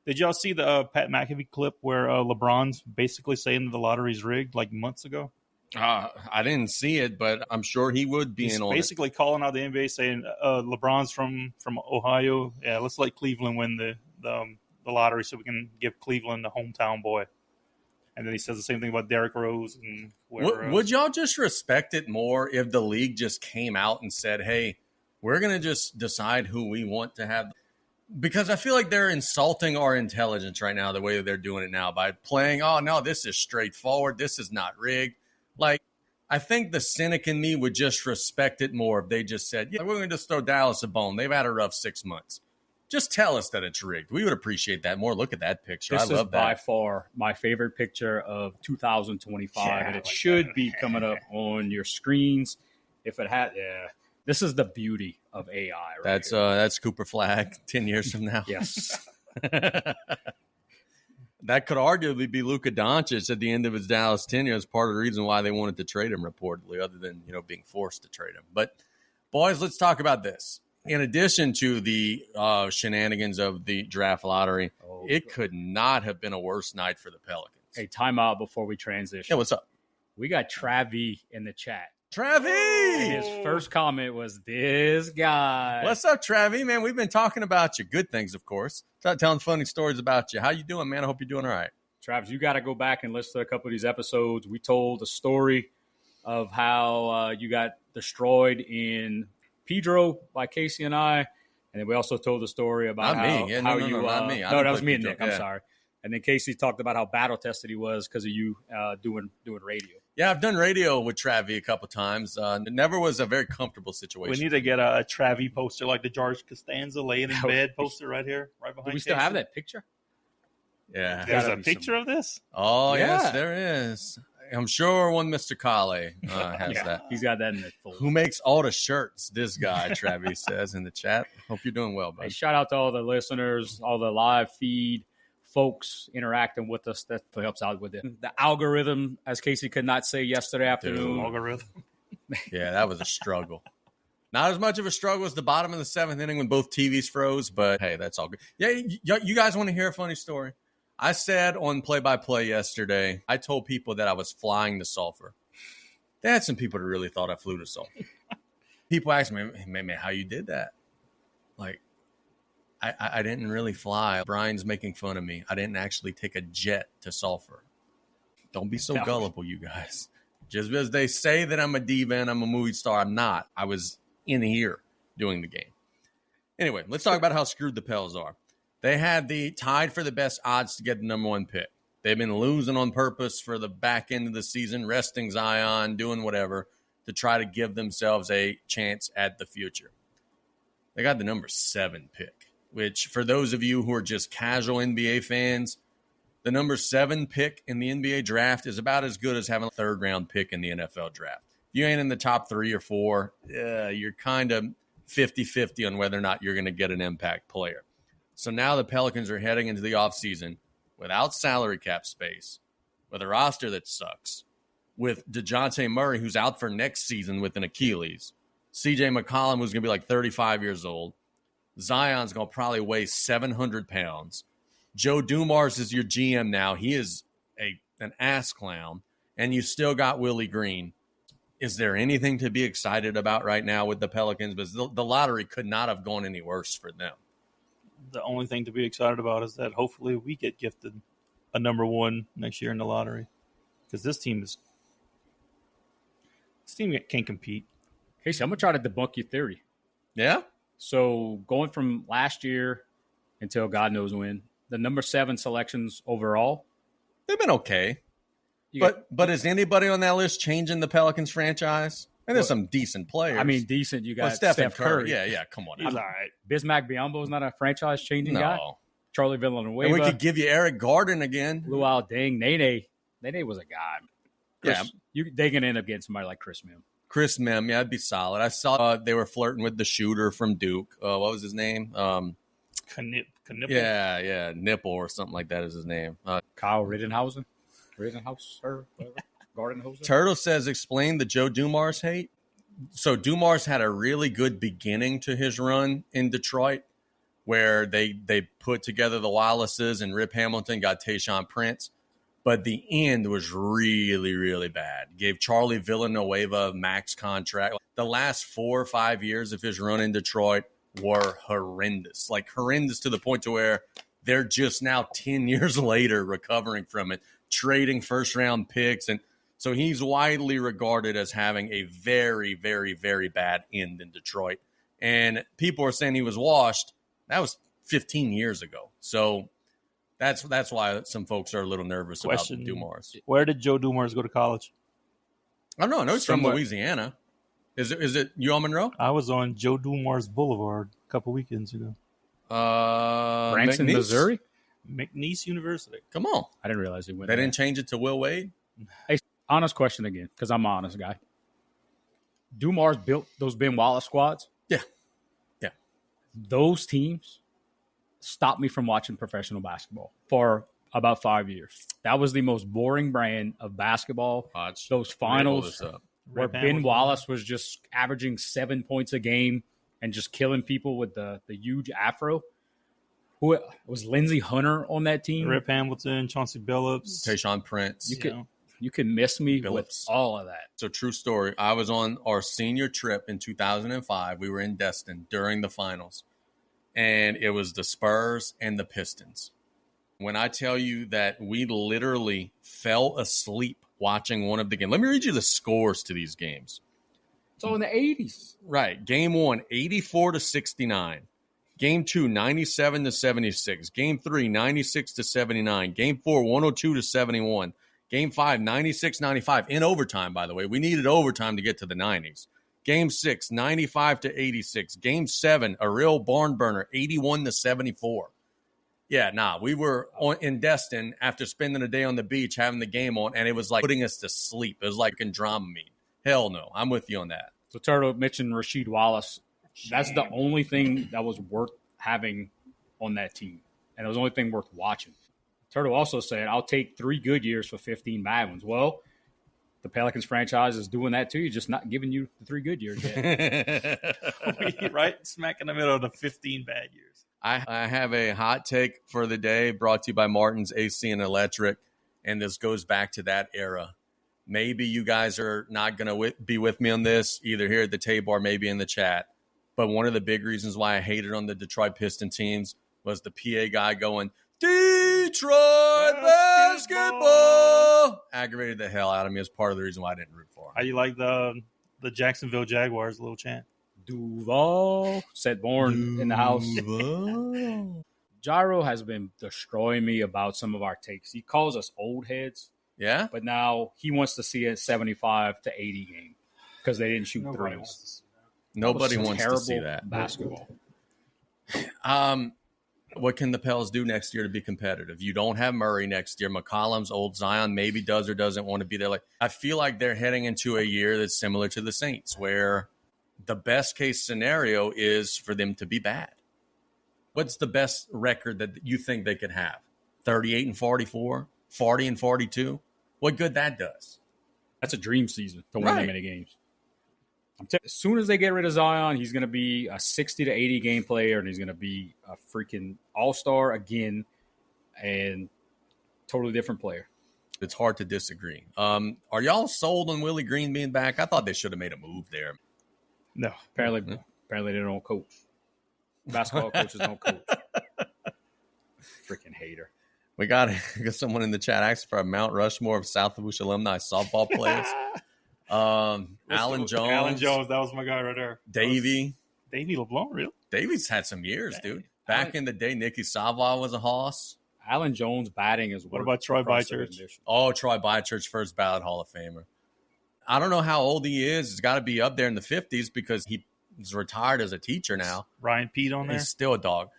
Speaker 6: Did y'all see the Pat McAfee clip where LeBron's basically saying that the lottery's rigged like months ago?
Speaker 4: I didn't see it, but I'm sure he would be in on it.
Speaker 6: He's basically calling out the NBA, saying LeBron's from Ohio. Yeah, let's let Cleveland win the lottery so we can give Cleveland the hometown boy. And then he says the same thing about Derrick Rose and whoever
Speaker 4: Would y'all just respect it more if the league just came out and said, hey, we're going to just decide who we want to have? Because I feel like they're insulting our intelligence right now, the way that they're doing it now, by playing, oh, no, this is straightforward. This is not rigged. Like, I think the cynic in me would just respect it more if they just said, yeah, we're going to just throw Dallas a bone. They've had a rough 6 months. Just tell us that it's rigged. We would appreciate that more. Look at that picture.
Speaker 2: This
Speaker 4: I love
Speaker 2: is
Speaker 4: that.
Speaker 2: by far my favorite picture of 2025, and it should be coming up on your screens. If it had, this is the beauty of AI. Right
Speaker 4: That's Cooper Flagg 10 years from now.
Speaker 2: Yes.
Speaker 4: That could arguably be Luka Doncic at the end of his Dallas tenure as part of the reason why they wanted to trade him, reportedly, other than, being forced to trade him. But, boys, let's talk about this. In addition to the shenanigans of the draft lottery, it could not have been a worse night for the Pelicans.
Speaker 2: Hey, timeout before we transition.
Speaker 4: Yeah, what's up?
Speaker 2: We got Travi in the chat.
Speaker 4: Travi!
Speaker 2: And his first comment was, this guy.
Speaker 4: What's up, Travi? Man, we've been talking about you. Good things, of course. Telling funny stories about you. How you doing, man? I hope you're doing all right.
Speaker 2: Travis, you got to go back and listen to a couple of these episodes. We told the story of how you got destroyed in Pedro by Casey and I. And then we also told the story about
Speaker 4: not
Speaker 2: how,
Speaker 4: me. Yeah,
Speaker 2: how
Speaker 4: no,
Speaker 2: you
Speaker 4: not me.
Speaker 2: No, that was me and Nick.
Speaker 4: Yeah.
Speaker 2: I'm sorry. And then Casey talked about how battle tested he was because of you doing radio.
Speaker 4: Yeah, I've done radio with Travi a couple times. It never was a very comfortable situation.
Speaker 6: We need to get a Travi poster like the George Costanza laying in bed poster right here, right behind.
Speaker 2: Do we still have that picture?
Speaker 4: Yeah.
Speaker 6: There's a picture of this?
Speaker 4: Oh,
Speaker 2: Yeah.
Speaker 4: Yes, there is. I'm sure one Mr. Kale has that.
Speaker 2: He's got that in the folder.
Speaker 4: Who makes all the shirts? This guy, Travis says in the chat. Hope you're doing well,
Speaker 2: Hey,
Speaker 4: buddy.
Speaker 2: shout out to all the listeners, all the live feed folks interacting with us. That helps out with it. The algorithm, as Casey could not say yesterday afternoon.
Speaker 6: Algorithm.
Speaker 4: Yeah, that was a struggle. Not as much of a struggle as the bottom of the seventh inning when both TVs froze, but hey, that's all good. Yeah, you guys want to hear a funny story? I said on play-by-play yesterday, I told people that I was flying to Sulphur. They had some people that really thought I flew to Sulphur. People asked me, man, how you did that? Like, I didn't really fly. Brian's making fun of me. I didn't actually take a jet to Sulphur. Don't be so gullible, you guys. Just because they say that I'm a diva and I'm a movie star, I'm not. I was in here doing the game. Anyway, let's talk about how screwed the Pels are. They had the tied for the best odds to get the number one pick. They've been losing on purpose for the back end of the season, resting Zion, doing whatever to try to give themselves a chance at the future. They got the number 7 pick, which for those of you who are just casual NBA fans, the number 7 pick in the NBA draft is about as good as having a third-round pick in the NFL draft. If you ain't in the top 3 or 4, you're kind of 50-50 on whether or not you're going to get an impact player. So now the Pelicans are heading into the offseason without salary cap space, with a roster that sucks, with DeJounte Murray, who's out for next season with an Achilles, CJ McCollum, who's going to be like 35 years old, Zion's going to probably weigh 700 pounds. Joe Dumars is your GM now. He is an ass clown. And you still got Willie Green. Is there anything to be excited about right now with the Pelicans? Because the lottery could not have gone any worse for them.
Speaker 6: The only thing to be excited about is that hopefully we get gifted a number one next year in the lottery. Because this team can't compete.
Speaker 2: Casey, I'm going to try to debunk your theory.
Speaker 4: Yeah?
Speaker 2: So going from last year until God knows when, the number 7 selections overall.
Speaker 4: They've been okay. But is anybody on that list changing the Pelicans franchise? And there's some decent players.
Speaker 2: I mean, decent. You got
Speaker 4: Stephen
Speaker 2: Steph Curry.
Speaker 4: Yeah, come on.
Speaker 6: He's all right.
Speaker 2: Bismack Biyombo is not a franchise-changing guy.
Speaker 4: No.
Speaker 2: Charlie Villanueva.
Speaker 4: And we could give you Eric Garden again.
Speaker 2: Luau Deng. Nene was a guy. They can end up getting somebody like Chris Mim.
Speaker 4: Chris Mim, yeah, that'd be solid. I saw they were flirting with the shooter from Duke. What was his name?
Speaker 6: Knipple.
Speaker 4: Yeah, Nipple or something like that is his name.
Speaker 2: Kyle Rittenhouse or whatever. Gardenhauser.
Speaker 4: Turtle says, explain the Joe Dumars hate. So Dumars had a really good beginning to his run in Detroit, where they put together the Wallaces and Rip Hamilton, got Tayshaun Prince. But the end was really, really bad. Gave Charlie Villanueva a max contract. The last 4 or 5 years of his run in Detroit were horrendous. Like horrendous to the point to where they're just now 10 years later recovering from it, trading first-round picks. And so he's widely regarded as having a very, very, very bad end in Detroit. And people are saying he was washed. That was 15 years ago. So that's why some folks are a little nervous about Dumars.
Speaker 6: Where did Joe Dumars go to college?
Speaker 4: I don't know. I know he's from Louisiana. Is it UL Monroe?
Speaker 6: I was on Joe Dumars Boulevard a couple weekends ago.
Speaker 2: Branson, Missouri?
Speaker 6: McNeese University.
Speaker 4: Come on.
Speaker 2: I didn't realize he went
Speaker 4: They
Speaker 2: there.
Speaker 4: didn't change it to Will Wade?
Speaker 2: Hey, honest question again, because I'm an honest guy. Dumars built those Ben Wallace squads.
Speaker 4: Yeah.
Speaker 2: Those teams stopped me from watching professional basketball for about 5 years. That was the most boring brand of basketball. Those finals where Ben Wallace was just averaging 7 points a game and just killing people with the huge afro. Who was Lindsey Hunter on that team?
Speaker 6: Rip Hamilton, Chauncey Billups,
Speaker 4: Tayshaun Prince.
Speaker 2: You can miss me
Speaker 4: Billups.
Speaker 2: with all of that.
Speaker 4: So true story. I was on our senior trip in 2005. We were in Destin during the finals, and it was the Spurs and the Pistons. When I tell you that we literally fell asleep watching one of the games. Let me read you the scores to these games.
Speaker 2: So in the 80s.
Speaker 4: Right. Game 1, 84-69. Game 2, 97-76. Game 3, 96-79. Game 4, 102-71. Game 5, 96-95. In overtime, by the way. We needed overtime to get to the 90s. Game 6, 95-86. Game 7, a real barn burner, 81-74. Yeah, we were in Destin after spending a day on the beach having the game on, and it was like putting us to sleep. It was like in Dramamine. Hell no. I'm with you on that.
Speaker 2: So Turtle mentioned Rasheed Wallace. That's the only thing that was worth having on that team. And it was the only thing worth watching. Turtle also said, I'll take 3 good years for 15 bad ones. Well, the Pelicans franchise is doing that too. Just not giving you the 3 good years yet.
Speaker 6: Right smack in the middle of the 15 bad years.
Speaker 4: I have a hot take for the day brought to you by Martin's AC and Electric. And this goes back to that era. Maybe you guys are not going to be with me on this, either here at the table or maybe in the chat. But one of the big reasons why I hated on the Detroit Piston teams was the PA guy going, Detroit basketball. Aggravated the hell out of me as part of the reason why I didn't root for him.
Speaker 6: How you like the Jacksonville Jaguars little chant?
Speaker 2: Duval, set born in the house. Gyro has been destroying me about some of our takes. He calls us old heads.
Speaker 4: Yeah?
Speaker 2: But now he wants to see a 75-80 game because they didn't shoot threes.
Speaker 4: Nobody wants to see that.
Speaker 2: Basketball.
Speaker 4: What can the Pels do next year to be competitive? You don't have Murray next year. McCollum's old. Zion maybe does or doesn't want to be there. I feel like they're heading into a year that's similar to the Saints, where the best case scenario is for them to be bad. What's the best record that you think they could have? 38 and 44, 40 and 42. What good that does.
Speaker 2: That's a dream season to win that many games. As soon as they get rid of Zion, he's going to be a 60 to 80 game player, and he's going to be a freaking all-star again and totally different player.
Speaker 4: It's hard to disagree. Are y'all sold on Willie Green being back? I thought they should have made a move there.
Speaker 2: No, apparently they don't coach. Basketball coaches don't coach. Freaking hater.
Speaker 4: We got someone in the chat asking for a Mount Rushmore of South Lafourche alumni softball players. Alan Jones.
Speaker 6: That was my guy right there.
Speaker 4: Davey
Speaker 6: LeBlanc, really?
Speaker 4: Davey's had some years, dude. Back in the day, Nicky Savoy was a hoss.
Speaker 2: Alan Jones batting is
Speaker 6: what about Troy Bychurch?
Speaker 4: Oh, Troy Bychurch, first ballot Hall of Famer. I don't know how old he is. He's got to be up there in the 50s because he's retired as a teacher now.
Speaker 6: Ryan Pete on there?
Speaker 4: He's still a dog.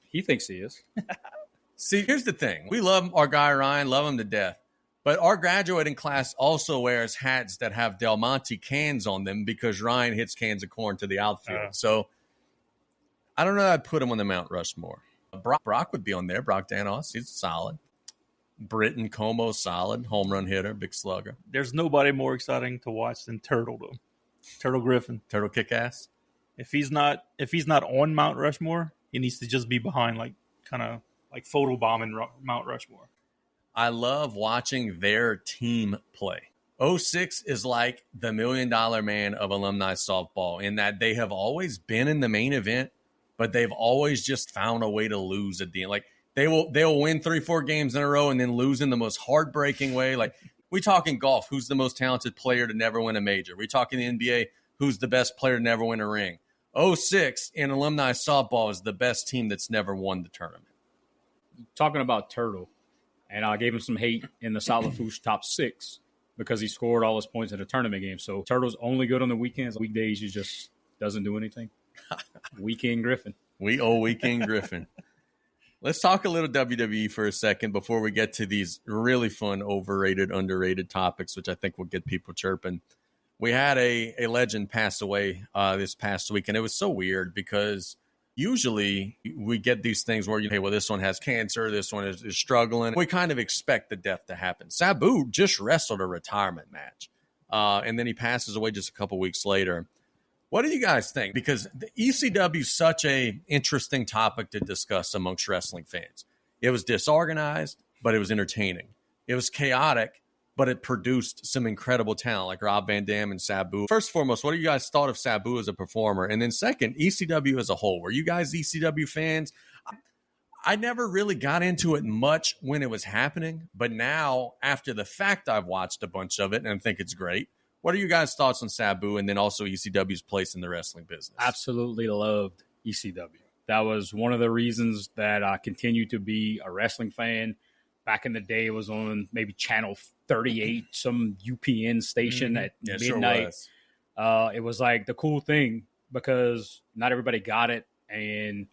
Speaker 2: He thinks he is.
Speaker 4: See, here's the thing. We love our guy Ryan, love him to death. But our graduating class also wears hats that have Del Monte cans on them because Ryan hits cans of corn to the outfield. So I don't know how I'd put him on the Mount Rushmore. Brock would be on there. Brock Danos, he's solid. Britton Como, solid. Home run hitter, big slugger.
Speaker 6: There's nobody more exciting to watch than Turtle, though. Turtle Griffin.
Speaker 4: Turtle kick-ass.
Speaker 6: If he's not on Mount Rushmore, he needs to just be behind, like photobombing Mount Rushmore.
Speaker 4: I love watching their team play. 06 is like the $1 million man of alumni softball in that they have always been in the main event, but they've always just found a way to lose at the end. Like they'll win 3-4 games in a row and then lose in the most heartbreaking way. Like we talk in golf, who's the most talented player to never win a major? We talk in the NBA, who's the best player to never win a ring? 06 in alumni softball is the best team that's never won the tournament.
Speaker 2: Talking about Turtle, and I gave him some hate in the South Lafourche top 6 because he scored all his points in a tournament game. So Turtle's only good on the weekends. Weekdays, he just doesn't do anything. Weekend Griffin.
Speaker 4: We owe Weekend Griffin. Let's talk a little WWE for a second before we get to these really fun, overrated, underrated topics, which I think will get people chirping. We had a legend pass away this past week, and it was so weird because usually we get these things where hey, well, this one has cancer, this one is struggling. We kind of expect the death to happen. Sabu just wrestled a retirement match, and then he passes away just a couple weeks later. What do you guys think? Because the ECW is such a interesting topic to discuss amongst wrestling fans. It was disorganized, but it was entertaining. It was chaotic, but it produced some incredible talent like Rob Van Dam and Sabu. First and foremost, what do you guys thought of Sabu as a performer? And then second, ECW as a whole. Were you guys ECW fans? I never really got into it much when it was happening, but now after the fact, I've watched a bunch of it and I think it's great. What are you guys' thoughts on Sabu and then also ECW's place in the wrestling business?
Speaker 2: Absolutely loved ECW. That was one of the reasons that I continue to be a wrestling fan. Back in the day, it was on maybe Channel 38, some UPN station at midnight.
Speaker 4: Sure
Speaker 2: it was like the cool thing because not everybody got it. And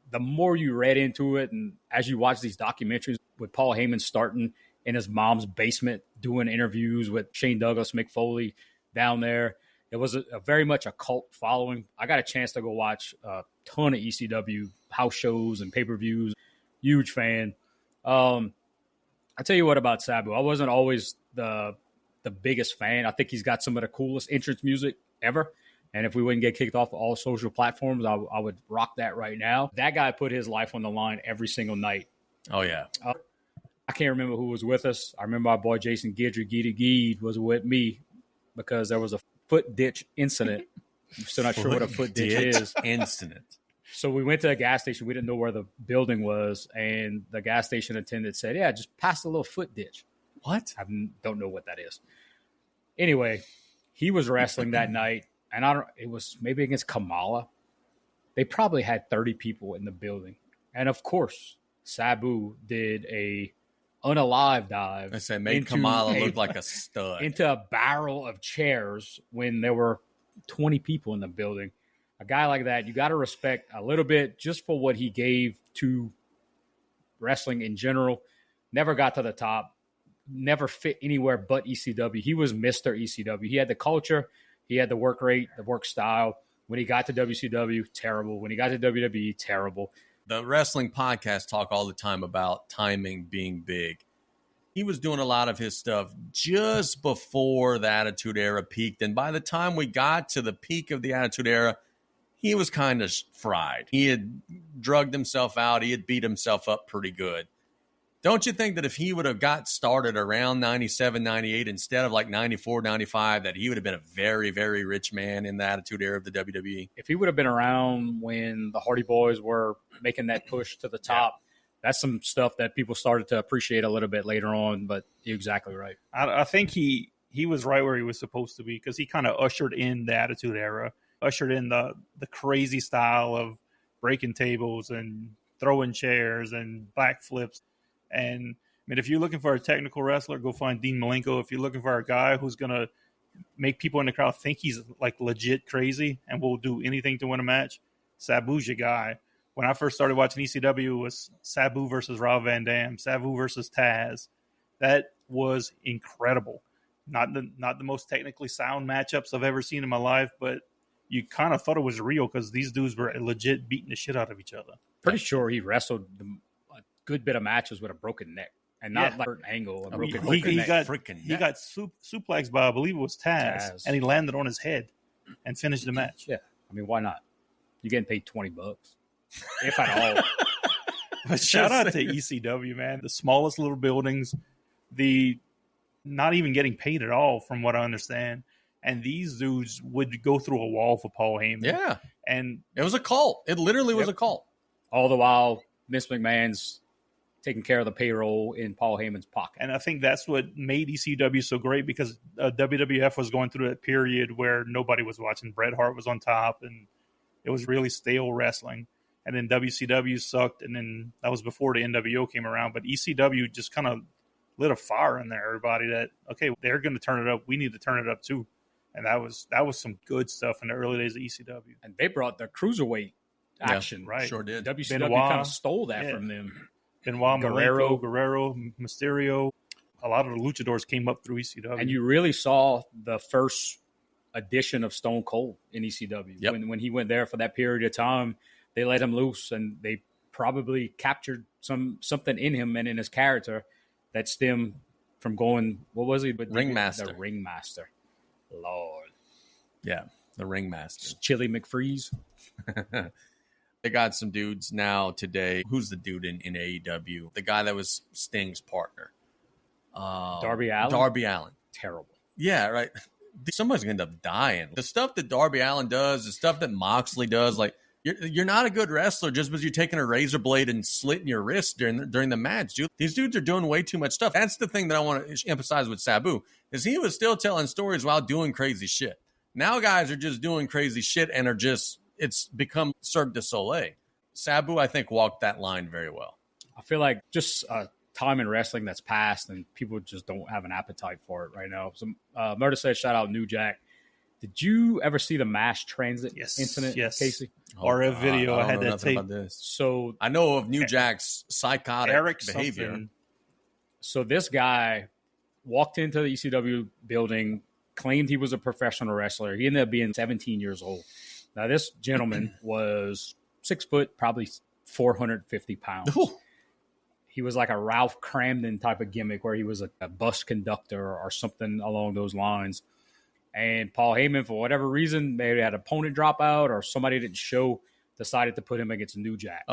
Speaker 2: the more you read into it, and as you watch these documentaries with Paul Heyman starting in his mom's basement doing interviews with Shane Douglas, Mick Foley down there, it was a very much a cult following. I got a chance to go watch a ton of ECW house shows and pay-per-views. Huge fan. I tell you what about Sabu. I wasn't always the biggest fan. I think he's got some of the coolest entrance music ever. And if we wouldn't get kicked off of all social platforms, I would rock that right now. That guy put his life on the line every single night.
Speaker 4: Oh, yeah.
Speaker 2: I can't remember who was with us. I remember our boy Jason Guidry, Geedy was with me because there was a foot ditch incident. I'm still not sure what a foot ditch is.
Speaker 4: Incident.
Speaker 2: So we went to a gas station. We didn't know where the building was. And the gas station attendant said, yeah, just past a little foot ditch.
Speaker 4: What?
Speaker 2: I don't know what that is. Anyway, he was wrestling that night. And it was maybe against Kamala. They probably had 30 people in the building. And of course, Sabu did a unalive dive.
Speaker 4: I said, made Kamala look like a stud.
Speaker 2: Into a barrel of chairs when there were 20 people in the building. A guy like that, you got to respect a little bit just for what he gave to wrestling in general. Never got to the top. Never fit anywhere but ECW. He was Mr. ECW. He had the culture. He had the work rate, the work style. When he got to WCW, terrible. When he got to WWE, terrible.
Speaker 4: The wrestling podcasts talk all the time about timing being big. He was doing a lot of his stuff just before the Attitude Era peaked. And by the time we got to the peak of the Attitude Era, he was kind of fried. He had drugged himself out. He had beat himself up pretty good. Don't you think that if he would have got started around 97, 98 instead of like 94, 95, that he would have been a very, very rich man in the Attitude Era of the WWE?
Speaker 2: If he would have been around when the Hardy Boys were making that push to the top, that's some stuff that people started to appreciate a little bit later on, but you're exactly right.
Speaker 6: I think he was right where he was supposed to be because he kind of ushered in the Attitude Era, ushered in the crazy style of breaking tables and throwing chairs and back flips. And I mean, if you're looking for a technical wrestler, go find Dean Malenko. If you're looking for a guy who's going to make people in the crowd think he's like legit crazy and will do anything to win a match, Sabu's your guy. When I first started watching ECW, it was Sabu versus Rob Van Dam, Sabu versus Taz. That was incredible. Not the most technically sound matchups I've ever seen in my life, but you kind of thought it was real because these dudes were legit beating the shit out of each other.
Speaker 2: Pretty sure he wrestled a good bit of matches with a broken neck and not like an angle.
Speaker 6: He got suplexed by, I believe it was Taz, and he landed on his head and finished the match.
Speaker 2: Yeah, I mean, why not? You're getting paid $20, if at all.
Speaker 6: But shout out to ECW, man. The smallest little buildings, the not even getting paid at all, from what I understand. And these dudes would go through a wall for Paul Heyman.
Speaker 4: Yeah.
Speaker 6: And
Speaker 4: it was a cult. It literally was a cult.
Speaker 2: All the while, Vince McMahon's taking care of the payroll in Paul Heyman's pocket.
Speaker 6: And I think that's what made ECW so great, because WWF was going through that period where nobody was watching. Bret Hart was on top, and it was really stale wrestling. And then WCW sucked, and then that was before the NWO came around. But ECW just kind of lit a fire in there, everybody, that, okay, they're going to turn it up. We need to turn it up too. And that was some good stuff in the early days of ECW.
Speaker 2: And they brought the cruiserweight action.
Speaker 6: Yeah, right.
Speaker 4: Sure did.
Speaker 2: WCW kind of stole that from them.
Speaker 6: Benoit, Guerrero, Mysterio. A lot of the luchadors came up through ECW.
Speaker 2: And you really saw the first edition of Stone Cold in ECW.
Speaker 4: Yep.
Speaker 2: When he went there for that period of time, they let him loose, and they probably captured something in him and in his character that stemmed from going, what was he?
Speaker 4: Ringmaster.
Speaker 2: The Ringmaster. Lord.
Speaker 4: Yeah, the Ringmaster.
Speaker 2: Chili McFreeze.
Speaker 4: They got some dudes now today. Who's the dude in AEW? The guy that was Sting's partner.
Speaker 2: Darby Allin?
Speaker 4: Darby Allin.
Speaker 2: Terrible.
Speaker 4: Yeah, right. Somebody's going to end up dying. The stuff that Darby Allin does, the stuff that Moxley does, like, you're not a good wrestler just because you're taking a razor blade and slitting your wrist during the match, dude. These dudes are doing way too much stuff. That's the thing that I want to emphasize with Sabu, is he was still telling stories while doing crazy shit. Now guys are just doing crazy shit and are just, it's become Cirque du Soleil. Sabu, I think, walked that line very well.
Speaker 2: I feel like just a time in wrestling that's passed, and people just don't have an appetite for it right now. So, Murder says, shout out New Jack. Did you ever see the mass transit incident, Casey?
Speaker 6: Or a video. I had that tape.
Speaker 2: So
Speaker 4: I know of New Jack's psychotic
Speaker 6: Eric
Speaker 4: behavior.
Speaker 6: Something.
Speaker 2: So this guy walked into the ECW building, claimed he was a professional wrestler. He ended up being 17 years old. Now, this gentleman was 6 foot, probably 450 pounds.
Speaker 4: Ooh.
Speaker 2: He was like a Ralph Cramden type of gimmick where he was a bus conductor or something along those lines. And Paul Heyman, for whatever reason, maybe had an opponent drop out or somebody didn't show, decided to put him against New Jack.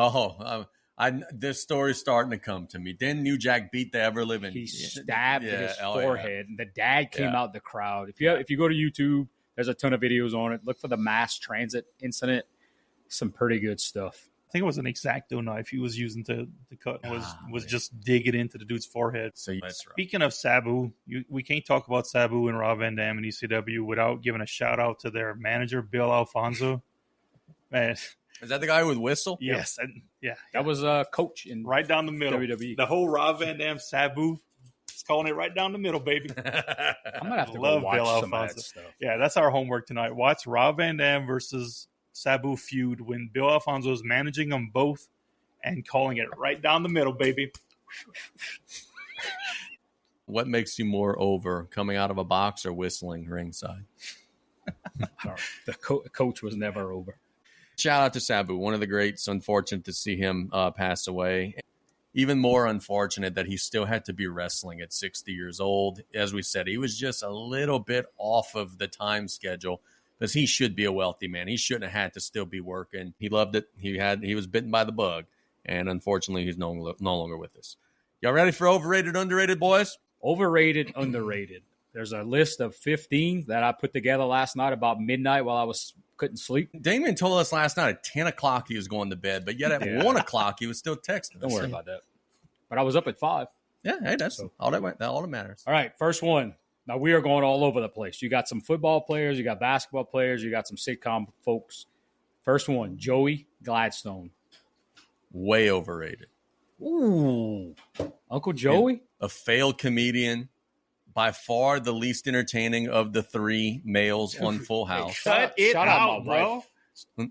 Speaker 4: This story's starting to come to me. Then New Jack beat the ever-living.
Speaker 2: He stabbed his forehead, and the dad came out the crowd. If you go to YouTube, there's a ton of videos on it. Look for the mass transit incident. Some pretty good stuff.
Speaker 6: I think it was an X-Acto knife he was using to cut. Was just digging into the dude's forehead.
Speaker 4: So
Speaker 6: speaking of Sabu, we can't talk about Sabu and Rob Van Dam and ECW without giving a shout out to their manager, Bill Alfonso. Man,
Speaker 4: is that the guy with whistle?
Speaker 6: Yes,
Speaker 2: that was a coach in
Speaker 6: right down the middle.
Speaker 2: WWE.
Speaker 6: The whole Rob Van Dam Sabu, it's calling it right down the middle, baby.
Speaker 2: I'm gonna have to
Speaker 6: love
Speaker 2: go watch
Speaker 6: Bill
Speaker 2: some
Speaker 6: Alfonso.
Speaker 2: of that stuff.
Speaker 6: Yeah, that's our homework tonight. Watch Rob Van Dam versus Sabu feud when Bill Alfonso is managing them both and calling it right down the middle, baby.
Speaker 4: What makes you more over, coming out of a box or whistling ringside?
Speaker 2: The coach was never over.
Speaker 4: shout out to Sabu, one of the greats. Unfortunate to see him pass away. Even more unfortunate that he still had to be wrestling at 60 years old. As we said, he was just a little bit off of the time schedule because he should be a wealthy man. He shouldn't have had to still be working. He loved it. He was bitten by the bug, and unfortunately, he's no longer with us. Y'all ready for overrated, underrated, boys?
Speaker 2: Overrated, underrated. There's a list of 15 that I put together last night about midnight while I couldn't sleep.
Speaker 4: Damien told us last night at 10 o'clock he was going to bed, but yet at 1 o'clock he was still texting.
Speaker 2: Don't worry about that. But I was up at 5.
Speaker 4: Yeah, hey, that's all that matters.
Speaker 2: All right, first one. Now, we are going all over the place. You got some football players, you got basketball players, you got some sitcom folks. First one, Joey Gladstone.
Speaker 4: Way overrated.
Speaker 2: Ooh. Uncle Joey?
Speaker 4: A failed comedian. By far the least entertaining of the 3 males on Full House.
Speaker 6: Cut it
Speaker 2: Shout
Speaker 6: out,
Speaker 2: my
Speaker 6: bro.
Speaker 2: wife.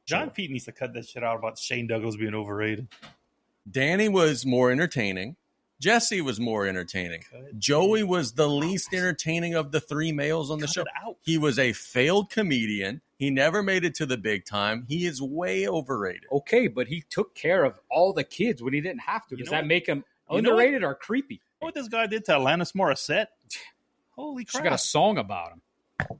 Speaker 6: John Pete needs to cut that shit out about Shane Douglas being overrated.
Speaker 4: Danny was more entertaining. Jesse was more entertaining. Joey was the least entertaining of the 3 males on the show. He was a failed comedian. He never made it to the big time. He is way overrated.
Speaker 2: Okay, but he took care of all the kids when he didn't have to. Does that make him underrated or creepy?
Speaker 6: You know what this guy did to Alanis Morissette? Holy crap.
Speaker 2: She got a song about him.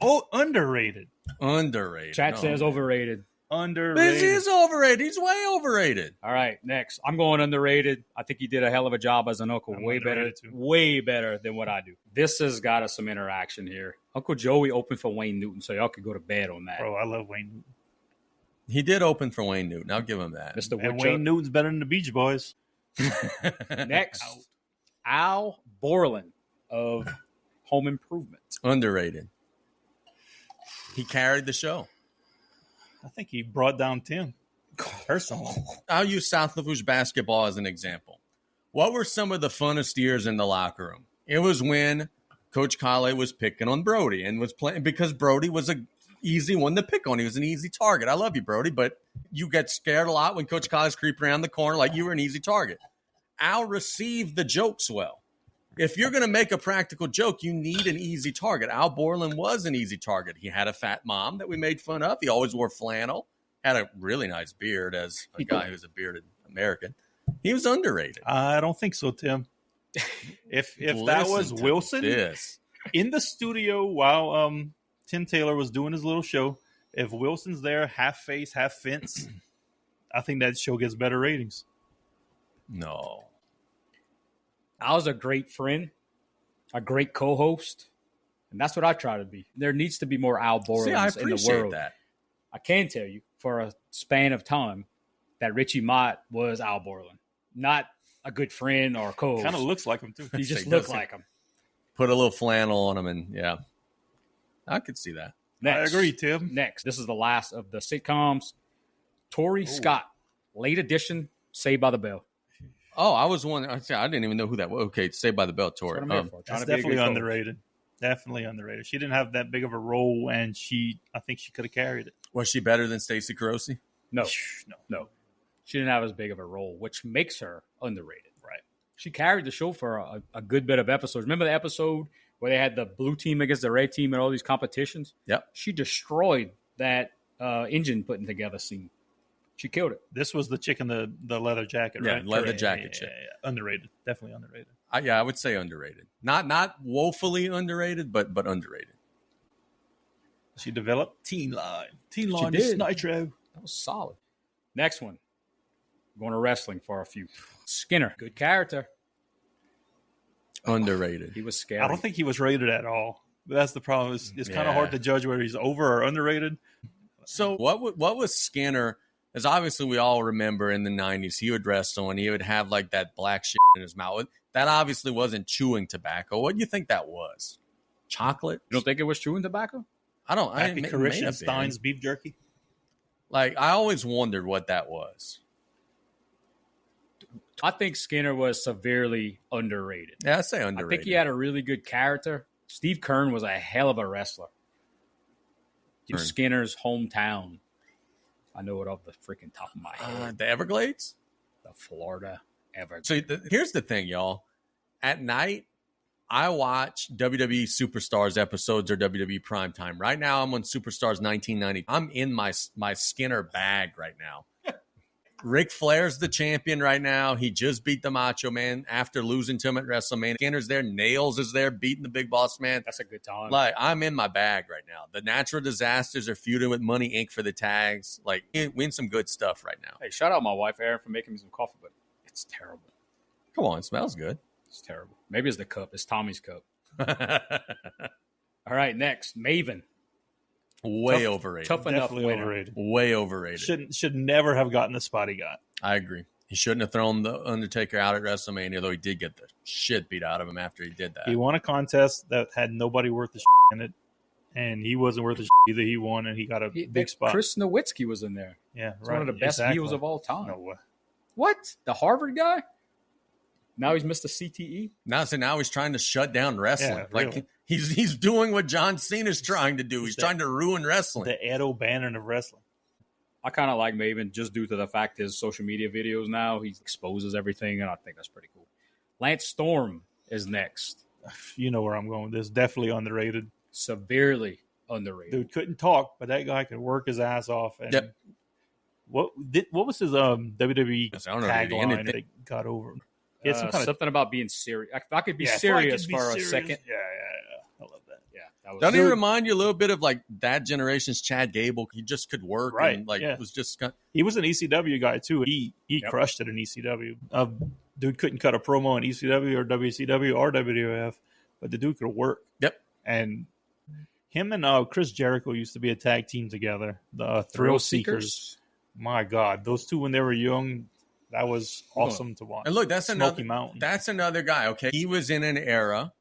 Speaker 6: Oh, underrated.
Speaker 4: Underrated.
Speaker 2: Chat says overrated.
Speaker 6: Underrated.
Speaker 4: This is overrated. He's way overrated.
Speaker 2: All right, next. I'm going underrated. I think he did a hell of a job as an uncle. Way better than what I do. This has got us some interaction here. Uncle Joey opened for Wayne Newton, so y'all could go to bed on that.
Speaker 6: Bro, I love Wayne Newton.
Speaker 4: He did open for Wayne Newton. I'll give him that.
Speaker 2: Mr.
Speaker 6: And Wayne Newton's better than the Beach Boys.
Speaker 2: Next, Al Borland of Home Improvement.
Speaker 4: Underrated. He carried the show.
Speaker 6: I think he brought down Tim personally.
Speaker 4: I'll use South Lafourche basketball as an example. What were some of the funnest years in the locker room? It was when Coach Kale was picking on Brody and was playing because Brody was an easy one to pick on. He was an easy target. I love you, Brody, but you get scared a lot when Coach Kale's creeping around the corner like you were an easy target. Al received the jokes well. If you're going to make a practical joke, you need an easy target. Al Borland was an easy target. He had a fat mom that we made fun of. He always wore flannel, had a really nice beard as a guy who's a bearded American. He was underrated.
Speaker 6: I don't think so, Tim. If that was Wilson in the studio while Tim Taylor was doing his little show, if Wilson's there, half face, half fence, I think that show gets better ratings.
Speaker 4: No.
Speaker 2: Al's a great friend, a great co-host, and that's what I try to be. There needs to be more Al Borlands in the world.
Speaker 4: That.
Speaker 2: I can tell you for a span of time that Richie Mott was Al Borland, not a good friend or co-host.
Speaker 6: Kind of looks like him too.
Speaker 2: He just looked like him.
Speaker 4: Put a little flannel on him, and yeah, I could see that.
Speaker 2: Next,
Speaker 6: I agree, Tim.
Speaker 2: Next, this is the last of the sitcoms. Tori Scott, late edition, Saved by the Bell.
Speaker 4: Oh, I was wondering. I didn't even know who that was. Okay, Saved by the Bell, Tori.
Speaker 6: That's definitely underrated. Definitely underrated. She didn't have that big of a role, and I think she could have carried it.
Speaker 4: Was she better than Stacey Carosi?
Speaker 2: No. She didn't have as big of a role, which makes her underrated.
Speaker 6: Right.
Speaker 2: She carried the show for a good bit of episodes. Remember the episode where they had the blue team against the red team and all these competitions?
Speaker 4: Yep.
Speaker 2: She destroyed that engine putting together scene. She killed it.
Speaker 6: This was the chick in the leather jacket, right?
Speaker 4: Yeah, leather jacket chick.
Speaker 6: Yeah. Underrated. Definitely underrated.
Speaker 4: I would say underrated. Not woefully underrated, but underrated.
Speaker 6: She developed Teen Line. Teen Line is Nitro.
Speaker 2: That was solid. Next one. Going to wrestling for a few. Skinner. Good character.
Speaker 4: Underrated.
Speaker 2: He was scary.
Speaker 6: I don't think he was rated at all. But that's the problem. It's kind of hard to judge whether he's over or underrated.
Speaker 4: So what was Skinner? As obviously we all remember in the 90s, he would wrestle and he would have like that black shit in his mouth. That obviously wasn't chewing tobacco. What do you think that was? Chocolate?
Speaker 2: You don't think it was chewing tobacco?
Speaker 4: I don't.
Speaker 6: Happy Christian Stein's beef jerky.
Speaker 4: Like, I always wondered what that was.
Speaker 2: I think Skinner was severely underrated.
Speaker 4: Yeah, I'd say underrated.
Speaker 2: I think he had a really good character. Steve Kern was a hell of a wrestler. Skinner's hometown. I know it off the freaking top of my head.
Speaker 4: The Everglades?
Speaker 2: The Florida Everglades.
Speaker 4: So here's the thing, y'all. At night, I watch WWE Superstars episodes or WWE Primetime. Right now, I'm on Superstars 1990. I'm in my Skinner bag right now. Ric Flair's the champion right now. He just beat the Macho Man after losing to him at WrestleMania. Skinner's there. Nails is there beating the Big Boss Man.
Speaker 2: That's a good time.
Speaker 4: Like, I'm in my bag right now. The Natural Disasters are feuding with Money Inc. for the tags. Like, we in some good stuff right now.
Speaker 2: Hey, shout out my wife, Erin, for making me some coffee, but it's terrible.
Speaker 4: Come on, it smells good.
Speaker 2: It's terrible. Maybe it's the cup. It's Tommy's cup. All right, next, Maven.
Speaker 4: Way overrated.
Speaker 2: Tough enough
Speaker 6: Definitely
Speaker 2: winner.
Speaker 6: overrated.
Speaker 4: Way overrated.
Speaker 6: Should never have gotten the spot he got.
Speaker 4: I agree. He shouldn't have thrown the Undertaker out at WrestleMania, though he did get the shit beat out of him after he did that.
Speaker 6: He won a contest that had nobody worth the in it, and he wasn't worth the either. He won, and he got a big spot.
Speaker 2: Chris Nowitzki was in there.
Speaker 6: Yeah,
Speaker 2: He's
Speaker 6: right.
Speaker 2: one of the best
Speaker 6: Exactly.
Speaker 2: heels of all time.
Speaker 6: No way.
Speaker 2: What? The Harvard guy? Now he's Mr. CTE?
Speaker 4: Now he's trying to shut down wrestling.
Speaker 6: Yeah,
Speaker 4: Like
Speaker 6: really.
Speaker 4: he's doing what John Cena's trying to do. He's trying to ruin wrestling.
Speaker 6: The Ed O'Bannon of wrestling.
Speaker 2: I kind of like Maven just due to the fact his social media videos now, he exposes everything, and I think that's pretty cool. Lance Storm is next.
Speaker 6: You know where I'm going with this. Definitely underrated.
Speaker 2: Severely underrated.
Speaker 6: Dude couldn't talk, but that guy could work his ass off. And
Speaker 4: Yep.
Speaker 6: what was his WWE
Speaker 4: I don't know if he did
Speaker 6: tagline
Speaker 4: anything.
Speaker 6: that got over? He had some kind of
Speaker 2: something about being serious. If I could be
Speaker 6: if I
Speaker 2: serious
Speaker 6: could be
Speaker 2: for
Speaker 6: serious-
Speaker 2: a second.
Speaker 6: Yeah. I love that.
Speaker 2: Yeah, that was
Speaker 4: Doesn't he remind you a little bit of like that generation's Chad Gable? He just could work,
Speaker 6: Right,
Speaker 4: And like
Speaker 6: yeah.
Speaker 4: was just kind
Speaker 6: He was an ECW guy too. He
Speaker 2: Yep.
Speaker 6: crushed it in ECW. Dude couldn't cut a promo in ECW or WCW or WWF, but the dude could work.
Speaker 4: Yep.
Speaker 6: And him and Chris Jericho used to be a tag team together. The Thrill Seekers. My God, those two when they were young, that was awesome to watch.
Speaker 4: And look, that's
Speaker 6: Smoky
Speaker 4: another
Speaker 6: Mountain.
Speaker 4: That's another guy. Okay, he was in an era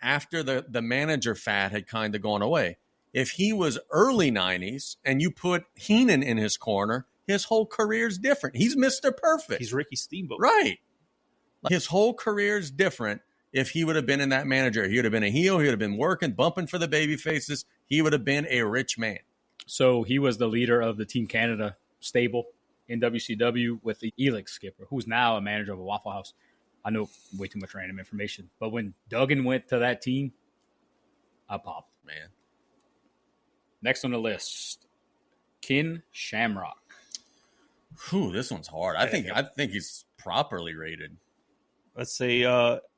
Speaker 4: after the manager fad had kind of gone away. If he was early '90s and you put Heenan in his corner, his whole career's different. He's Mr. Perfect.
Speaker 6: He's Ricky Steamboat.
Speaker 4: Right. Like, his whole career's different. If he would have been in that manager, he would have been a heel. He would have been working, bumping for the baby faces. He would have been a rich man.
Speaker 2: So he was the leader of the Team Canada stable in WCW with the Elix Skipper, who's now a manager of a Waffle House. I know way too much random information. But when Duggan went to that team, I popped.
Speaker 4: Man.
Speaker 2: Next on the list, Ken Shamrock.
Speaker 4: Whew, this one's hard. I think he's properly rated.
Speaker 6: Let's say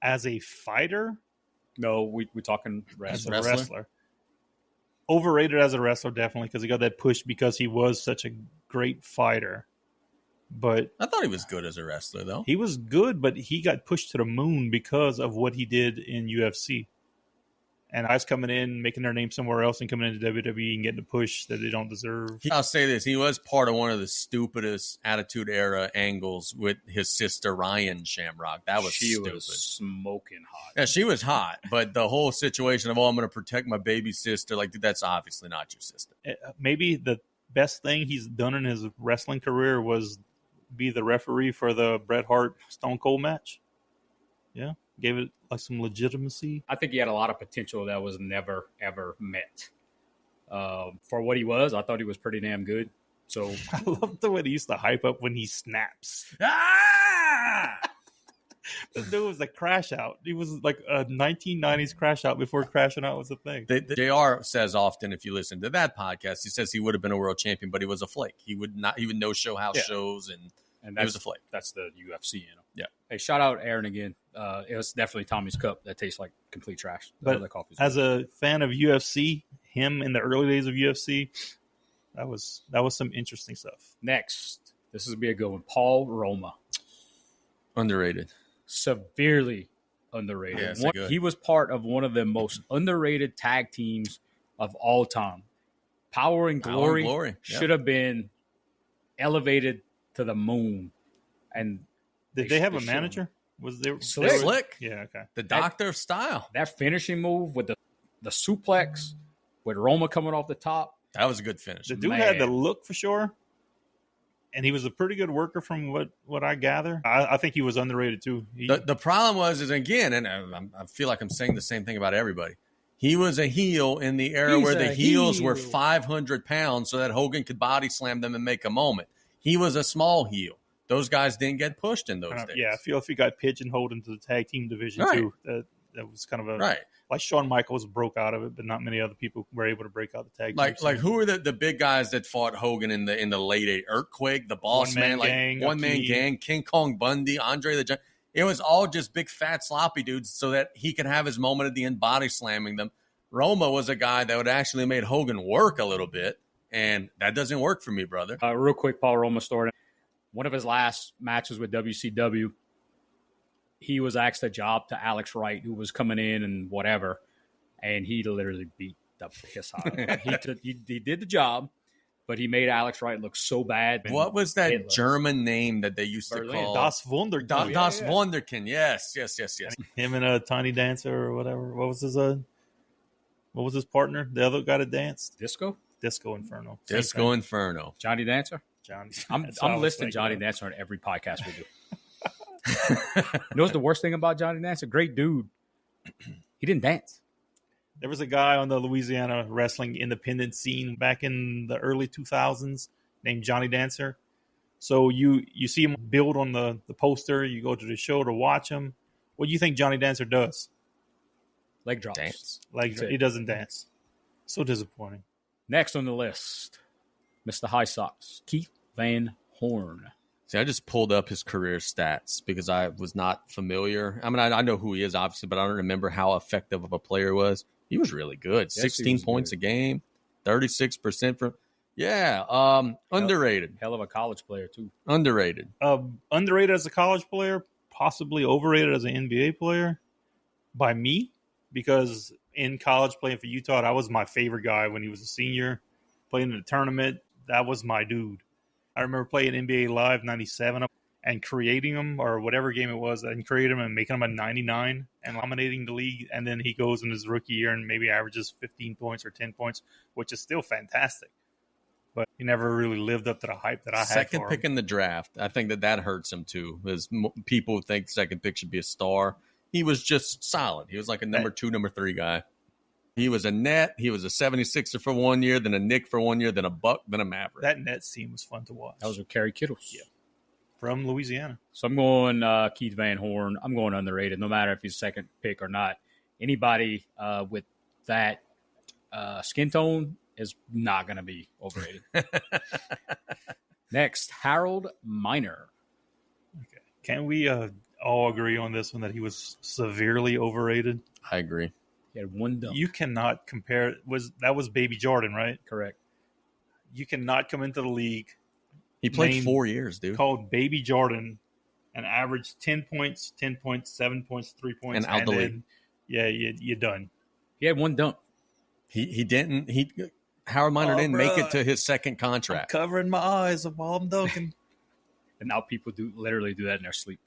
Speaker 6: as a fighter,
Speaker 2: No, we're talking
Speaker 6: as
Speaker 2: wrestler.
Speaker 6: a wrestler. Overrated as a wrestler, definitely, because he got that push because he was such a great fighter. But
Speaker 4: I thought he was good as a wrestler, though.
Speaker 6: he was good, but he got pushed to the moon because of what he did in UFC. And guys coming in, making their name somewhere else and coming into WWE and getting the push that they don't deserve.
Speaker 4: I'll say this. He was part of one of the stupidest Attitude Era angles with his sister, Ryan Shamrock. That was
Speaker 2: She
Speaker 4: stupid.
Speaker 2: was smoking hot.
Speaker 4: Yeah, she was hot, but the whole situation of, I'm going to protect my baby sister, like, dude, that's obviously not your sister.
Speaker 6: Maybe the best thing he's done in his wrestling career was be the referee for the Bret Hart Stone Cold match. Yeah, gave it like some legitimacy.
Speaker 2: I think he had a lot of potential that was never, ever met. For what he was, I thought he was pretty damn good. So
Speaker 6: I love the way they used to hype up when he snaps.
Speaker 4: Ah!
Speaker 6: The dude was a crash out. He was like a 1990s crash out before crashing out was a thing.
Speaker 4: The JR says often, if you listen to that podcast, he says he would have been a world champion, but he was a flake. He would no show house shows, and he was a flake.
Speaker 2: That's the UFC, you know.
Speaker 4: Yeah.
Speaker 2: Hey, shout out Aaron again. It was definitely Tommy's cup that tastes like complete trash.
Speaker 6: But
Speaker 2: The coffee's
Speaker 6: as
Speaker 2: good.
Speaker 6: a fan of UFC, him in the early days of UFC, that was some interesting stuff.
Speaker 2: Next, this is be a good one. Paul Roma,
Speaker 4: Underrated.
Speaker 2: severely underrated.
Speaker 4: Yeah, so good.
Speaker 2: He was part of one of the most underrated tag teams of all time. Power and Glory,
Speaker 4: Glory, yeah.
Speaker 2: should have been elevated to the moon. And
Speaker 6: Did they have a
Speaker 2: should-
Speaker 6: manager? Was there
Speaker 2: Slick.
Speaker 6: they were-
Speaker 4: Slick.
Speaker 6: Yeah, okay.
Speaker 4: The doctor of style.
Speaker 2: That finishing move with the suplex with Roma coming off the top.
Speaker 4: That was a good finish.
Speaker 6: The dude
Speaker 2: Man.
Speaker 6: had the look for sure, and he was a pretty good worker from what I gather. I think he was underrated too.
Speaker 4: The problem is again, and I feel like I'm saying the same thing about everybody. He was a heel in the era
Speaker 2: He's
Speaker 4: where the
Speaker 2: a
Speaker 4: heels were
Speaker 2: heel.
Speaker 4: 500 pounds so that Hogan could body slam them and make a moment. He was a small heel. Those guys didn't get pushed in those days.
Speaker 6: Yeah, I feel if he got pigeonholed into the tag team division
Speaker 4: Right.
Speaker 6: too, That was kind of a
Speaker 4: right.
Speaker 6: Like Shawn Michaels broke out of it, but not many other people were able to break out the tag.
Speaker 4: Like who are the big guys that fought Hogan in the late 80s? Earthquake, the Boss Man, one man gang, King Kong Bundy, Andre the Giant. It was all just big fat sloppy dudes so that he could have his moment at the end, body slamming them. Roma was a guy that would actually made Hogan work a little bit, and that doesn't work for me, brother.
Speaker 2: Real quick, Paul Roma story. One of his last matches with WCW, he was asked a job to Alex Wright, who was coming in and whatever, and he literally beat the piss out of him. He did the job, but he made Alex Wright look so bad.
Speaker 4: What was that German name that they used to call?
Speaker 6: Das Wunderkind.
Speaker 4: Das Wunderkind. Yes.
Speaker 6: Him and a Tiny Dancer or whatever. What was his partner? The other guy that danced?
Speaker 2: Disco
Speaker 6: Inferno.
Speaker 4: Disco Inferno.
Speaker 2: Johnny Dancer?
Speaker 6: Johnny.
Speaker 2: I'm listing Johnny Dancer on every podcast we do. You know what's the worst thing about Johnny Dancer? Great dude. He didn't dance.
Speaker 6: There was a guy on the Louisiana wrestling independent scene back in the early 2000s named Johnny Dancer. So you see him build on the poster. You go to the show to watch him. What do you think Johnny Dancer does?
Speaker 2: Leg drops.
Speaker 4: Dance.
Speaker 6: He doesn't dance. So disappointing.
Speaker 2: Next on the list, Mr. High Socks, Keith Van Horn.
Speaker 4: See, I just pulled up his career stats because I was not familiar. I mean, I know who he is, obviously, but I don't remember how effective of a player he was. He was really good.
Speaker 2: Yes,
Speaker 4: 16 points a game, 36% from... Yeah, underrated.
Speaker 2: Hell of a college player, too.
Speaker 4: Underrated.
Speaker 6: Underrated as a college player, possibly overrated as an NBA player by me, because in college playing for Utah, that was my favorite guy when he was a senior. Playing in the tournament, that was my dude. I remember playing NBA Live 97 and creating him, or whatever game it was, and creating him and making him a 99 and dominating the league. And then he goes in his rookie year and maybe averages 15 points or 10 points, which is still fantastic. But he never really lived up to the hype that I had.
Speaker 4: Second pick in the draft. I think that hurts him too, because people think second pick should be a star. He was just solid. He was like a number 2, number 3 guy. He was a Net. He was a 76er for 1 year, then a Knick for 1 year, then a Buck, then a Maverick.
Speaker 6: That Nets team was fun to watch.
Speaker 2: That was with Kerry Kittles.
Speaker 6: Yeah. From Louisiana.
Speaker 2: So I'm going Keith Van Horn. I'm going underrated, no matter if he's second pick or not. Anybody with that skin tone is not going to be overrated. Next, Harold Miner.
Speaker 6: Okay. Can we all agree on this one that he was severely overrated?
Speaker 4: I agree.
Speaker 2: He had one dunk.
Speaker 6: You cannot compare. That was Baby Jordan, right?
Speaker 2: Correct.
Speaker 6: You cannot come into the league.
Speaker 4: He played 4 years, dude.
Speaker 6: Called Baby Jordan and averaged 10 points, 10 points, 7 points, 3 points.
Speaker 4: And out the league.
Speaker 6: Yeah, you're done.
Speaker 2: He had one dunk.
Speaker 4: He didn't. Howard Miner didn't make it to his second contract.
Speaker 6: I'm covering my eyes while I'm dunking.
Speaker 2: And now people literally do that in their sleep.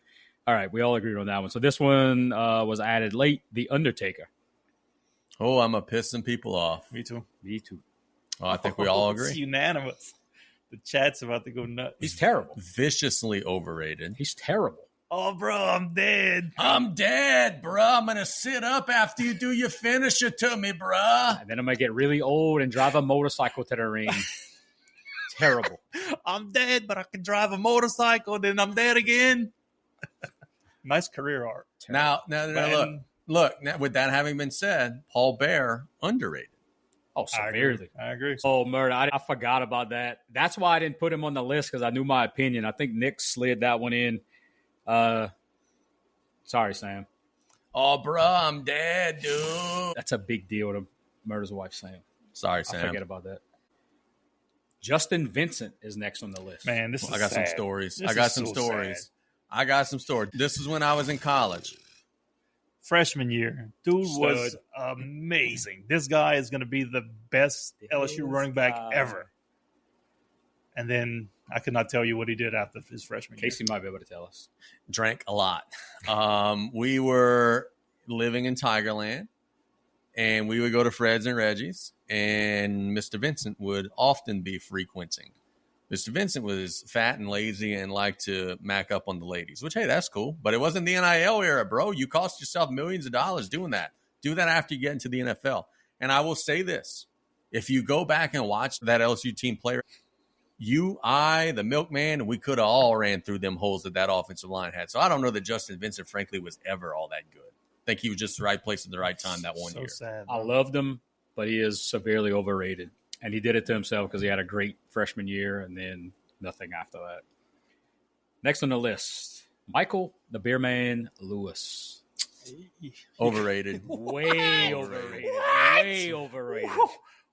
Speaker 2: All right, we all agreed on that one. So this one was added late. The Undertaker.
Speaker 4: Oh, I'm pissing people off.
Speaker 6: Me too.
Speaker 4: Oh, I think we all
Speaker 6: It's
Speaker 4: agree.
Speaker 6: unanimous. The chat's about to go nuts.
Speaker 2: He's terrible.
Speaker 4: Viciously overrated.
Speaker 2: He's terrible.
Speaker 6: Oh, bro, I'm dead.
Speaker 4: I'm dead, bro. I'm going to sit up after you do your finisher to me, bro.
Speaker 2: And then I'm going to get really old and drive a motorcycle to the ring. Terrible.
Speaker 6: I'm dead, but I can drive a motorcycle, then I'm dead again. Nice career arc.
Speaker 4: Now look. Now, with that having been said, Paul Bear, underrated.
Speaker 2: Oh, severely.
Speaker 6: I agree.
Speaker 2: Oh, Murder, I forgot about that. That's why I didn't put him on the list, because I knew my opinion. I think Nick slid that one in. Sorry, Sam.
Speaker 4: Oh, bro, I'm dead, dude.
Speaker 2: That's a big deal to Murder's wife, Sam.
Speaker 4: Sorry, Sam.
Speaker 2: I forget about that. Justin Vincent is next on the list.
Speaker 6: Man, this is
Speaker 4: I got
Speaker 6: sad.
Speaker 4: some stories.
Speaker 6: This
Speaker 4: I got
Speaker 6: is
Speaker 4: some
Speaker 6: so
Speaker 4: stories.
Speaker 6: sad.
Speaker 4: I got some stories. This is when I was in college.
Speaker 6: Freshman year. Dude was amazing. This guy is going to be the best LSU running back ever. And then I could not tell you what he did after his freshman year.
Speaker 2: Casey might be able to tell us.
Speaker 4: Drank a lot. We were living in Tigerland, and we would go to Fred's and Reggie's, and Mr. Vincent would often be frequenting. Mr. Vincent was fat and lazy and liked to mac up on the ladies, which, hey, that's cool. But it wasn't the NIL era, bro. You cost yourself millions of dollars doing that. Do that after you get into the NFL. And I will say this. If you go back and watch that LSU team play, you, I, the milkman, we could have all ran through them holes that offensive line had. So I don't know that Justin Vincent, frankly, was ever all that good. think he was just the right place at the right time that one
Speaker 6: So
Speaker 4: year.
Speaker 6: sad.
Speaker 2: I loved him, but he is severely overrated. And he did it to himself because he had a great freshman year and then nothing after that. Next on the list, Michael the Beer Man Lewis.
Speaker 4: Overrated.
Speaker 2: Way overrated. Way overrated.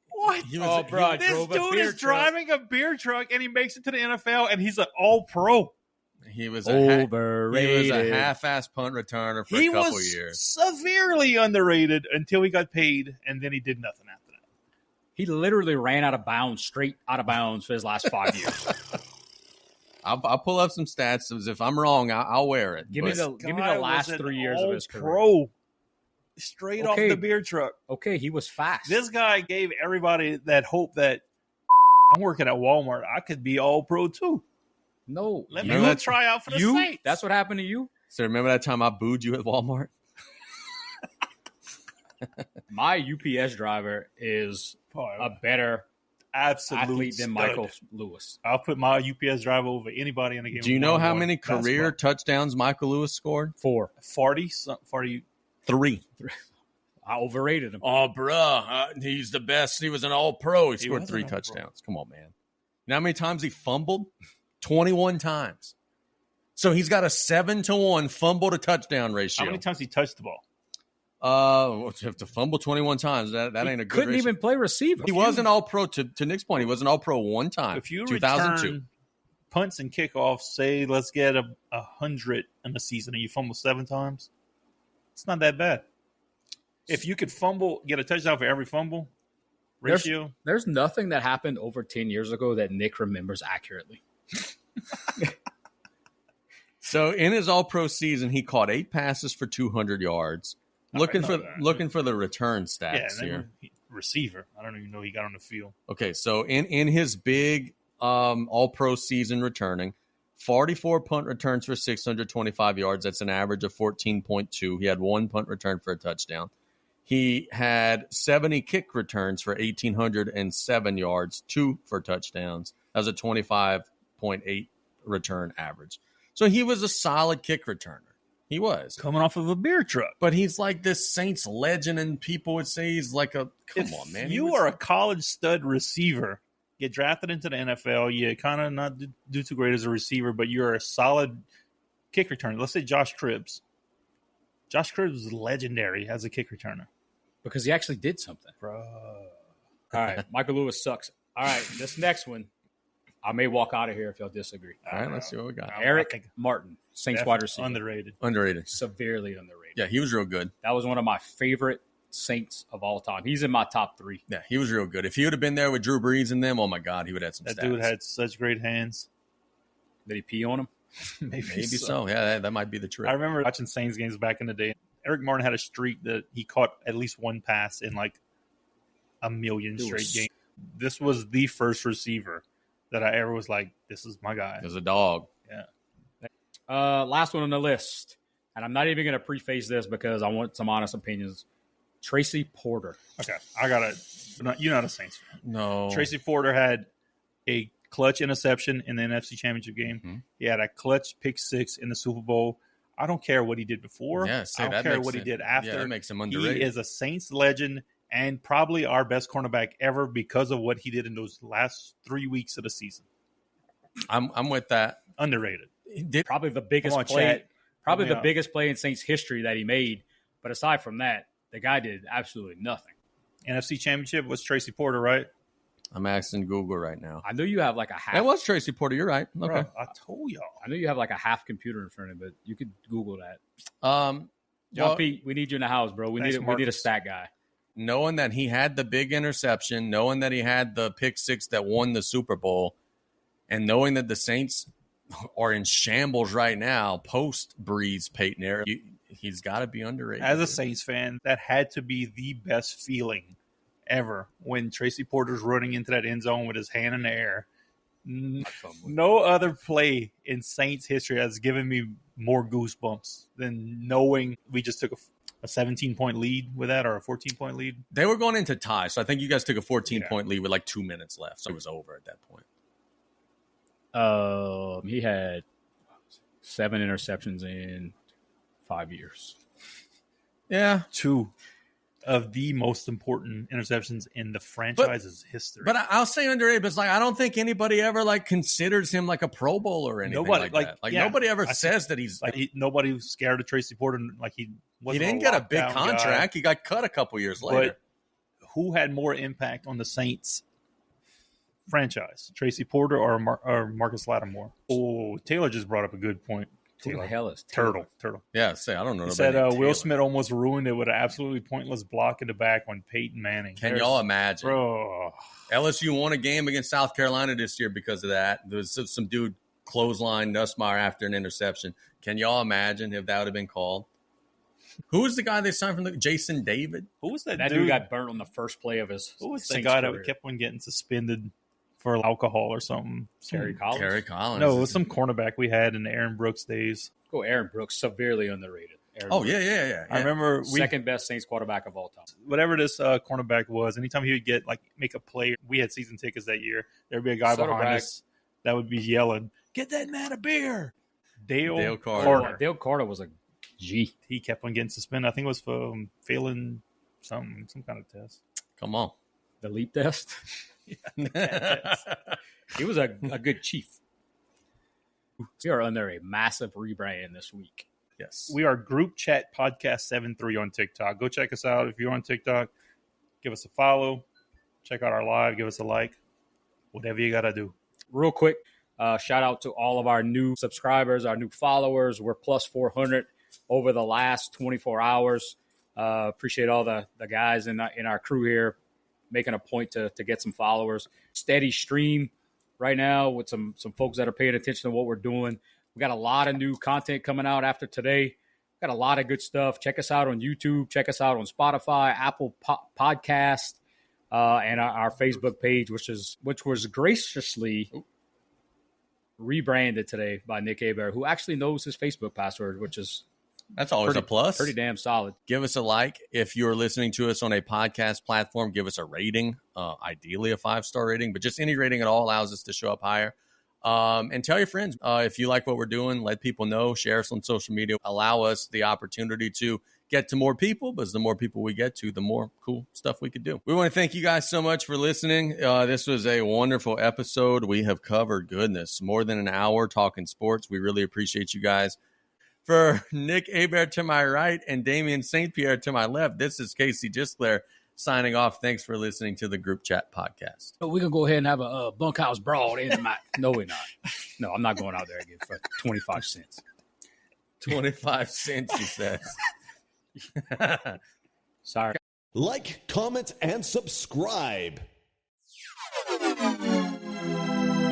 Speaker 6: What?
Speaker 4: He was,
Speaker 2: bro,
Speaker 6: This
Speaker 2: drove a
Speaker 6: dude
Speaker 2: beer
Speaker 6: is
Speaker 2: truck.
Speaker 6: driving a beer truck and he makes it to the NFL and he's an all-pro.
Speaker 4: he was
Speaker 2: Overrated.
Speaker 4: a half-ass punt returner for
Speaker 6: He
Speaker 4: a couple
Speaker 6: was
Speaker 4: years.
Speaker 6: severely underrated until he got paid, and then he did nothing after that.
Speaker 2: He literally ran out of bounds, straight out of bounds for his last 5 years.
Speaker 4: I'll pull up some stats. If I'm wrong, I'll wear it.
Speaker 2: Give me
Speaker 4: But
Speaker 2: the
Speaker 6: Guy
Speaker 2: last
Speaker 6: was an
Speaker 2: 3 years of his career.
Speaker 6: all-pro, straight off
Speaker 2: Okay.
Speaker 6: the beer truck.
Speaker 2: Okay, he was fast.
Speaker 6: This guy gave everybody that hope that I'm working at Walmart. I could be all-pro too.
Speaker 2: No.
Speaker 6: Let
Speaker 4: You
Speaker 6: me
Speaker 4: know
Speaker 6: go
Speaker 4: that-
Speaker 6: try out for the
Speaker 2: You?
Speaker 6: Saints.
Speaker 2: That's what happened to you?
Speaker 4: So remember that time I booed you at Walmart?
Speaker 2: My UPS driver is a better
Speaker 6: absolute
Speaker 2: athlete than
Speaker 6: stud.
Speaker 2: Michael Lewis.
Speaker 6: I'll put my UPS driver over anybody in the game.
Speaker 4: Do you know how many
Speaker 6: Basketball.
Speaker 4: career touchdowns Michael Lewis scored?
Speaker 2: 4.
Speaker 6: 40?
Speaker 4: 3.
Speaker 2: I overrated him.
Speaker 4: Oh, bruh. He's the best. He was an all-pro. He scored
Speaker 6: was
Speaker 4: 3
Speaker 6: an all-pro.
Speaker 4: touchdowns. Come on, man. You know how many times he fumbled? 21 times. So he's got a 7-to-1 fumble to touchdown ratio.
Speaker 6: How many times he touched the ball?
Speaker 4: To fumble 21 times, that ain't a good
Speaker 2: Couldn't
Speaker 4: ratio.
Speaker 2: even play receiver.
Speaker 4: He wasn't all-pro. To Nick's point, he wasn't all-pro one time.
Speaker 6: If you
Speaker 4: 2002.
Speaker 6: return punts and kickoffs, say let's get 100 in a season, and you fumble 7 times, it's not that bad. If you could get a touchdown for every fumble ratio,
Speaker 2: There's nothing that happened over 10 years ago that Nick remembers accurately.
Speaker 4: So in his all-pro season, he caught 8 passes for 200 yards. Looking for the return
Speaker 6: yeah,
Speaker 4: stats here.
Speaker 6: receiver. I don't even know he got on the field.
Speaker 4: Okay, so in his big all-pro season returning, 44 punt returns for 625 yards. That's an average of 14.2. He had 1 punt return for a touchdown. He had 70 kick returns for 1,807 yards, 2 for touchdowns. That was a 25.8 return average. So he was a solid kick returner. He was.
Speaker 6: Coming off of a beer truck.
Speaker 4: But he's like this Saints legend, and people would say he's like a come on, man.
Speaker 6: You are a college stud receiver. Get drafted into the NFL. You kind of not do too great as a receiver, but you're a solid kick returner. Let's say Josh Cribbs. Josh Cribbs is legendary as a kick returner.
Speaker 2: Because he actually did something.
Speaker 6: Bro.
Speaker 2: All right, Michael Lewis sucks. All right, this next one, I may walk out of here if y'all disagree.
Speaker 4: All right, let's see what we got.
Speaker 2: Eric Martin, Saints wide receiver.
Speaker 6: Underrated.
Speaker 4: Underrated.
Speaker 2: Severely underrated.
Speaker 4: Yeah, he was real good.
Speaker 2: That was one of my favorite Saints of all time. He's in my top 3.
Speaker 4: Yeah, he was real good. If he would have been there with Drew Brees and them, oh my God, he would have had some
Speaker 6: That
Speaker 4: stats.
Speaker 6: dude had such great hands.
Speaker 2: Did he pee on him?
Speaker 4: Maybe so. Yeah, that might be the trick.
Speaker 6: I remember watching Saints games back in the day. Eric Martin had a streak that he caught at least 1 pass in like a million straight games. This was the first receiver that I ever was like, this is my guy.
Speaker 4: As a dog.
Speaker 6: Yeah.
Speaker 2: Last one on the list, and I'm not even going to preface this because I want some honest opinions. Tracy Porter.
Speaker 6: Okay, I got it. You're not a Saints fan.
Speaker 4: No.
Speaker 6: Tracy Porter had a clutch interception in the NFC Championship game.
Speaker 4: Mhm.
Speaker 6: He had a clutch pick 6 in the Super Bowl. I don't care what he did before.
Speaker 4: Yeah,
Speaker 6: I don't care what he did after.
Speaker 4: Yeah, that makes him underrated.
Speaker 6: He is a Saints legend and probably our best cornerback ever because of what he did in those last 3 weeks of the season.
Speaker 4: I'm with that.
Speaker 6: Underrated.
Speaker 2: Probably the biggest
Speaker 6: Come on,
Speaker 2: play.
Speaker 6: Chad.
Speaker 2: Probably
Speaker 6: Help me
Speaker 2: the
Speaker 6: out.
Speaker 2: biggest play in Saints history that he made. But aside from that, the guy did absolutely nothing.
Speaker 6: NFC Championship was Tracy Porter, right?
Speaker 4: I'm asking Google right now.
Speaker 2: I know you have like a half.
Speaker 4: That was Tracy Porter. You're right. Okay.
Speaker 6: Bro, I told y'all.
Speaker 2: I know you have like a half computer in front of it, but you could Google that.
Speaker 4: John
Speaker 2: John Pete, we need you in the house, bro. We
Speaker 6: Thanks,
Speaker 2: need a
Speaker 6: Marcus.
Speaker 2: stat guy.
Speaker 4: knowing that he had the big interception, knowing that he had the pick 6 that won the Super Bowl, and knowing that the Saints are in shambles right now post Breeze Peyton era, he's got to be underrated.
Speaker 6: As a Saints fan, that had to be the best feeling ever when Tracy Porter's running into that end zone with his hand in the air. No other play in Saints history has given me more goosebumps than knowing we just took a 17-point lead with that, or a 14-point lead.
Speaker 4: They were going into tie, so I think you guys took a 14-point lead with like 2 minutes left, so it was over at that point.
Speaker 2: He had 7 interceptions in 5 years.
Speaker 4: Yeah.
Speaker 6: 2 of the most important interceptions in the franchise's history.
Speaker 4: But I'll say underrated, but it's like I don't think anybody ever like considers him like a Pro Bowl or anything like that. Like nobody ever says that he's
Speaker 6: like nobody was scared of Tracy Porter. Like he
Speaker 4: didn't get a big contract. He got cut a couple years later.
Speaker 6: But who had more impact on the Saints franchise, Tracy Porter or Marcus Lattimore? Oh, Taylor just brought up a good point.
Speaker 2: Who the hell is
Speaker 6: Turtle?
Speaker 4: Yeah, I don't know.
Speaker 6: He said Will Smith almost ruined it with an absolutely pointless block in the back on Peyton Manning.
Speaker 4: Can y'all imagine?
Speaker 6: Bro.
Speaker 4: LSU won a game against South Carolina this year because of that. There was some dude clothesline Nussmeier after an interception. Can y'all imagine if that would have been called? Who was the guy they signed from Jason David?
Speaker 6: Who was that
Speaker 2: dude? That dude got burnt on the first play of his
Speaker 6: Who was
Speaker 2: Saints
Speaker 6: the guy
Speaker 2: career?
Speaker 6: that kept on getting suspended for alcohol or something?
Speaker 2: Kerry Collins?
Speaker 6: No, it was some cornerback we had in the Aaron Brooks days.
Speaker 2: Oh, Aaron Brooks, severely underrated.
Speaker 4: Yeah.
Speaker 6: I remember
Speaker 2: second best Saints quarterback of all time.
Speaker 6: Whatever this cornerback was, anytime he would make a play, we had season tickets that year. There'd be a guy behind us that would be yelling, "Get that man a beer!" Dale Carter.
Speaker 2: Dale Carter was a G.
Speaker 6: He kept on getting suspended. I think it was for failing some kind of test.
Speaker 4: Come on,
Speaker 2: the leap test. He was a good chief. We are under a massive rebrand this week.
Speaker 6: Yes. We are Group Chat Podcast 73 on TikTok. Go check us out. If you're on TikTok, give us a follow. Check out our live. Give us a like. Whatever you got to do.
Speaker 2: Real quick, shout out to all of our new subscribers, our new followers. We're plus 400 over the last 24 hours. Appreciate all the guys in our crew here making a point to get some followers. Steady stream right now with some folks that are paying attention to what we're doing. We got a lot of new content coming out after today. Got a lot of good stuff. Check us out on YouTube. Check us out on Spotify, Apple Podcast, and our Facebook page, which was graciously rebranded today by Nick Hebert, who actually knows his Facebook password,
Speaker 4: that's always a plus.
Speaker 2: Pretty damn solid.
Speaker 4: Give us a like. If you're listening to us on a podcast platform, give us a rating, ideally a 5-star rating, but just any rating at all allows us to show up higher. And tell your friends if you like what we're doing, let people know, share us on social media, allow us the opportunity to get to more people, because the more people we get to, the more cool stuff we could do. We want to thank you guys so much for listening. This was a wonderful episode. We have covered, more than an hour talking sports. We really appreciate you guys. For Nick Hebert to my right and Damien St. Pierre to my left, this is Casey Gisclair signing off. Thanks for listening to the Group Chat Podcast.
Speaker 2: We can go ahead and have a bunkhouse brawl in my. No, we're not. No, I'm not going out there again for 25 cents.
Speaker 4: 25 cents, you said.
Speaker 2: Sorry.
Speaker 8: Like, comment, and subscribe.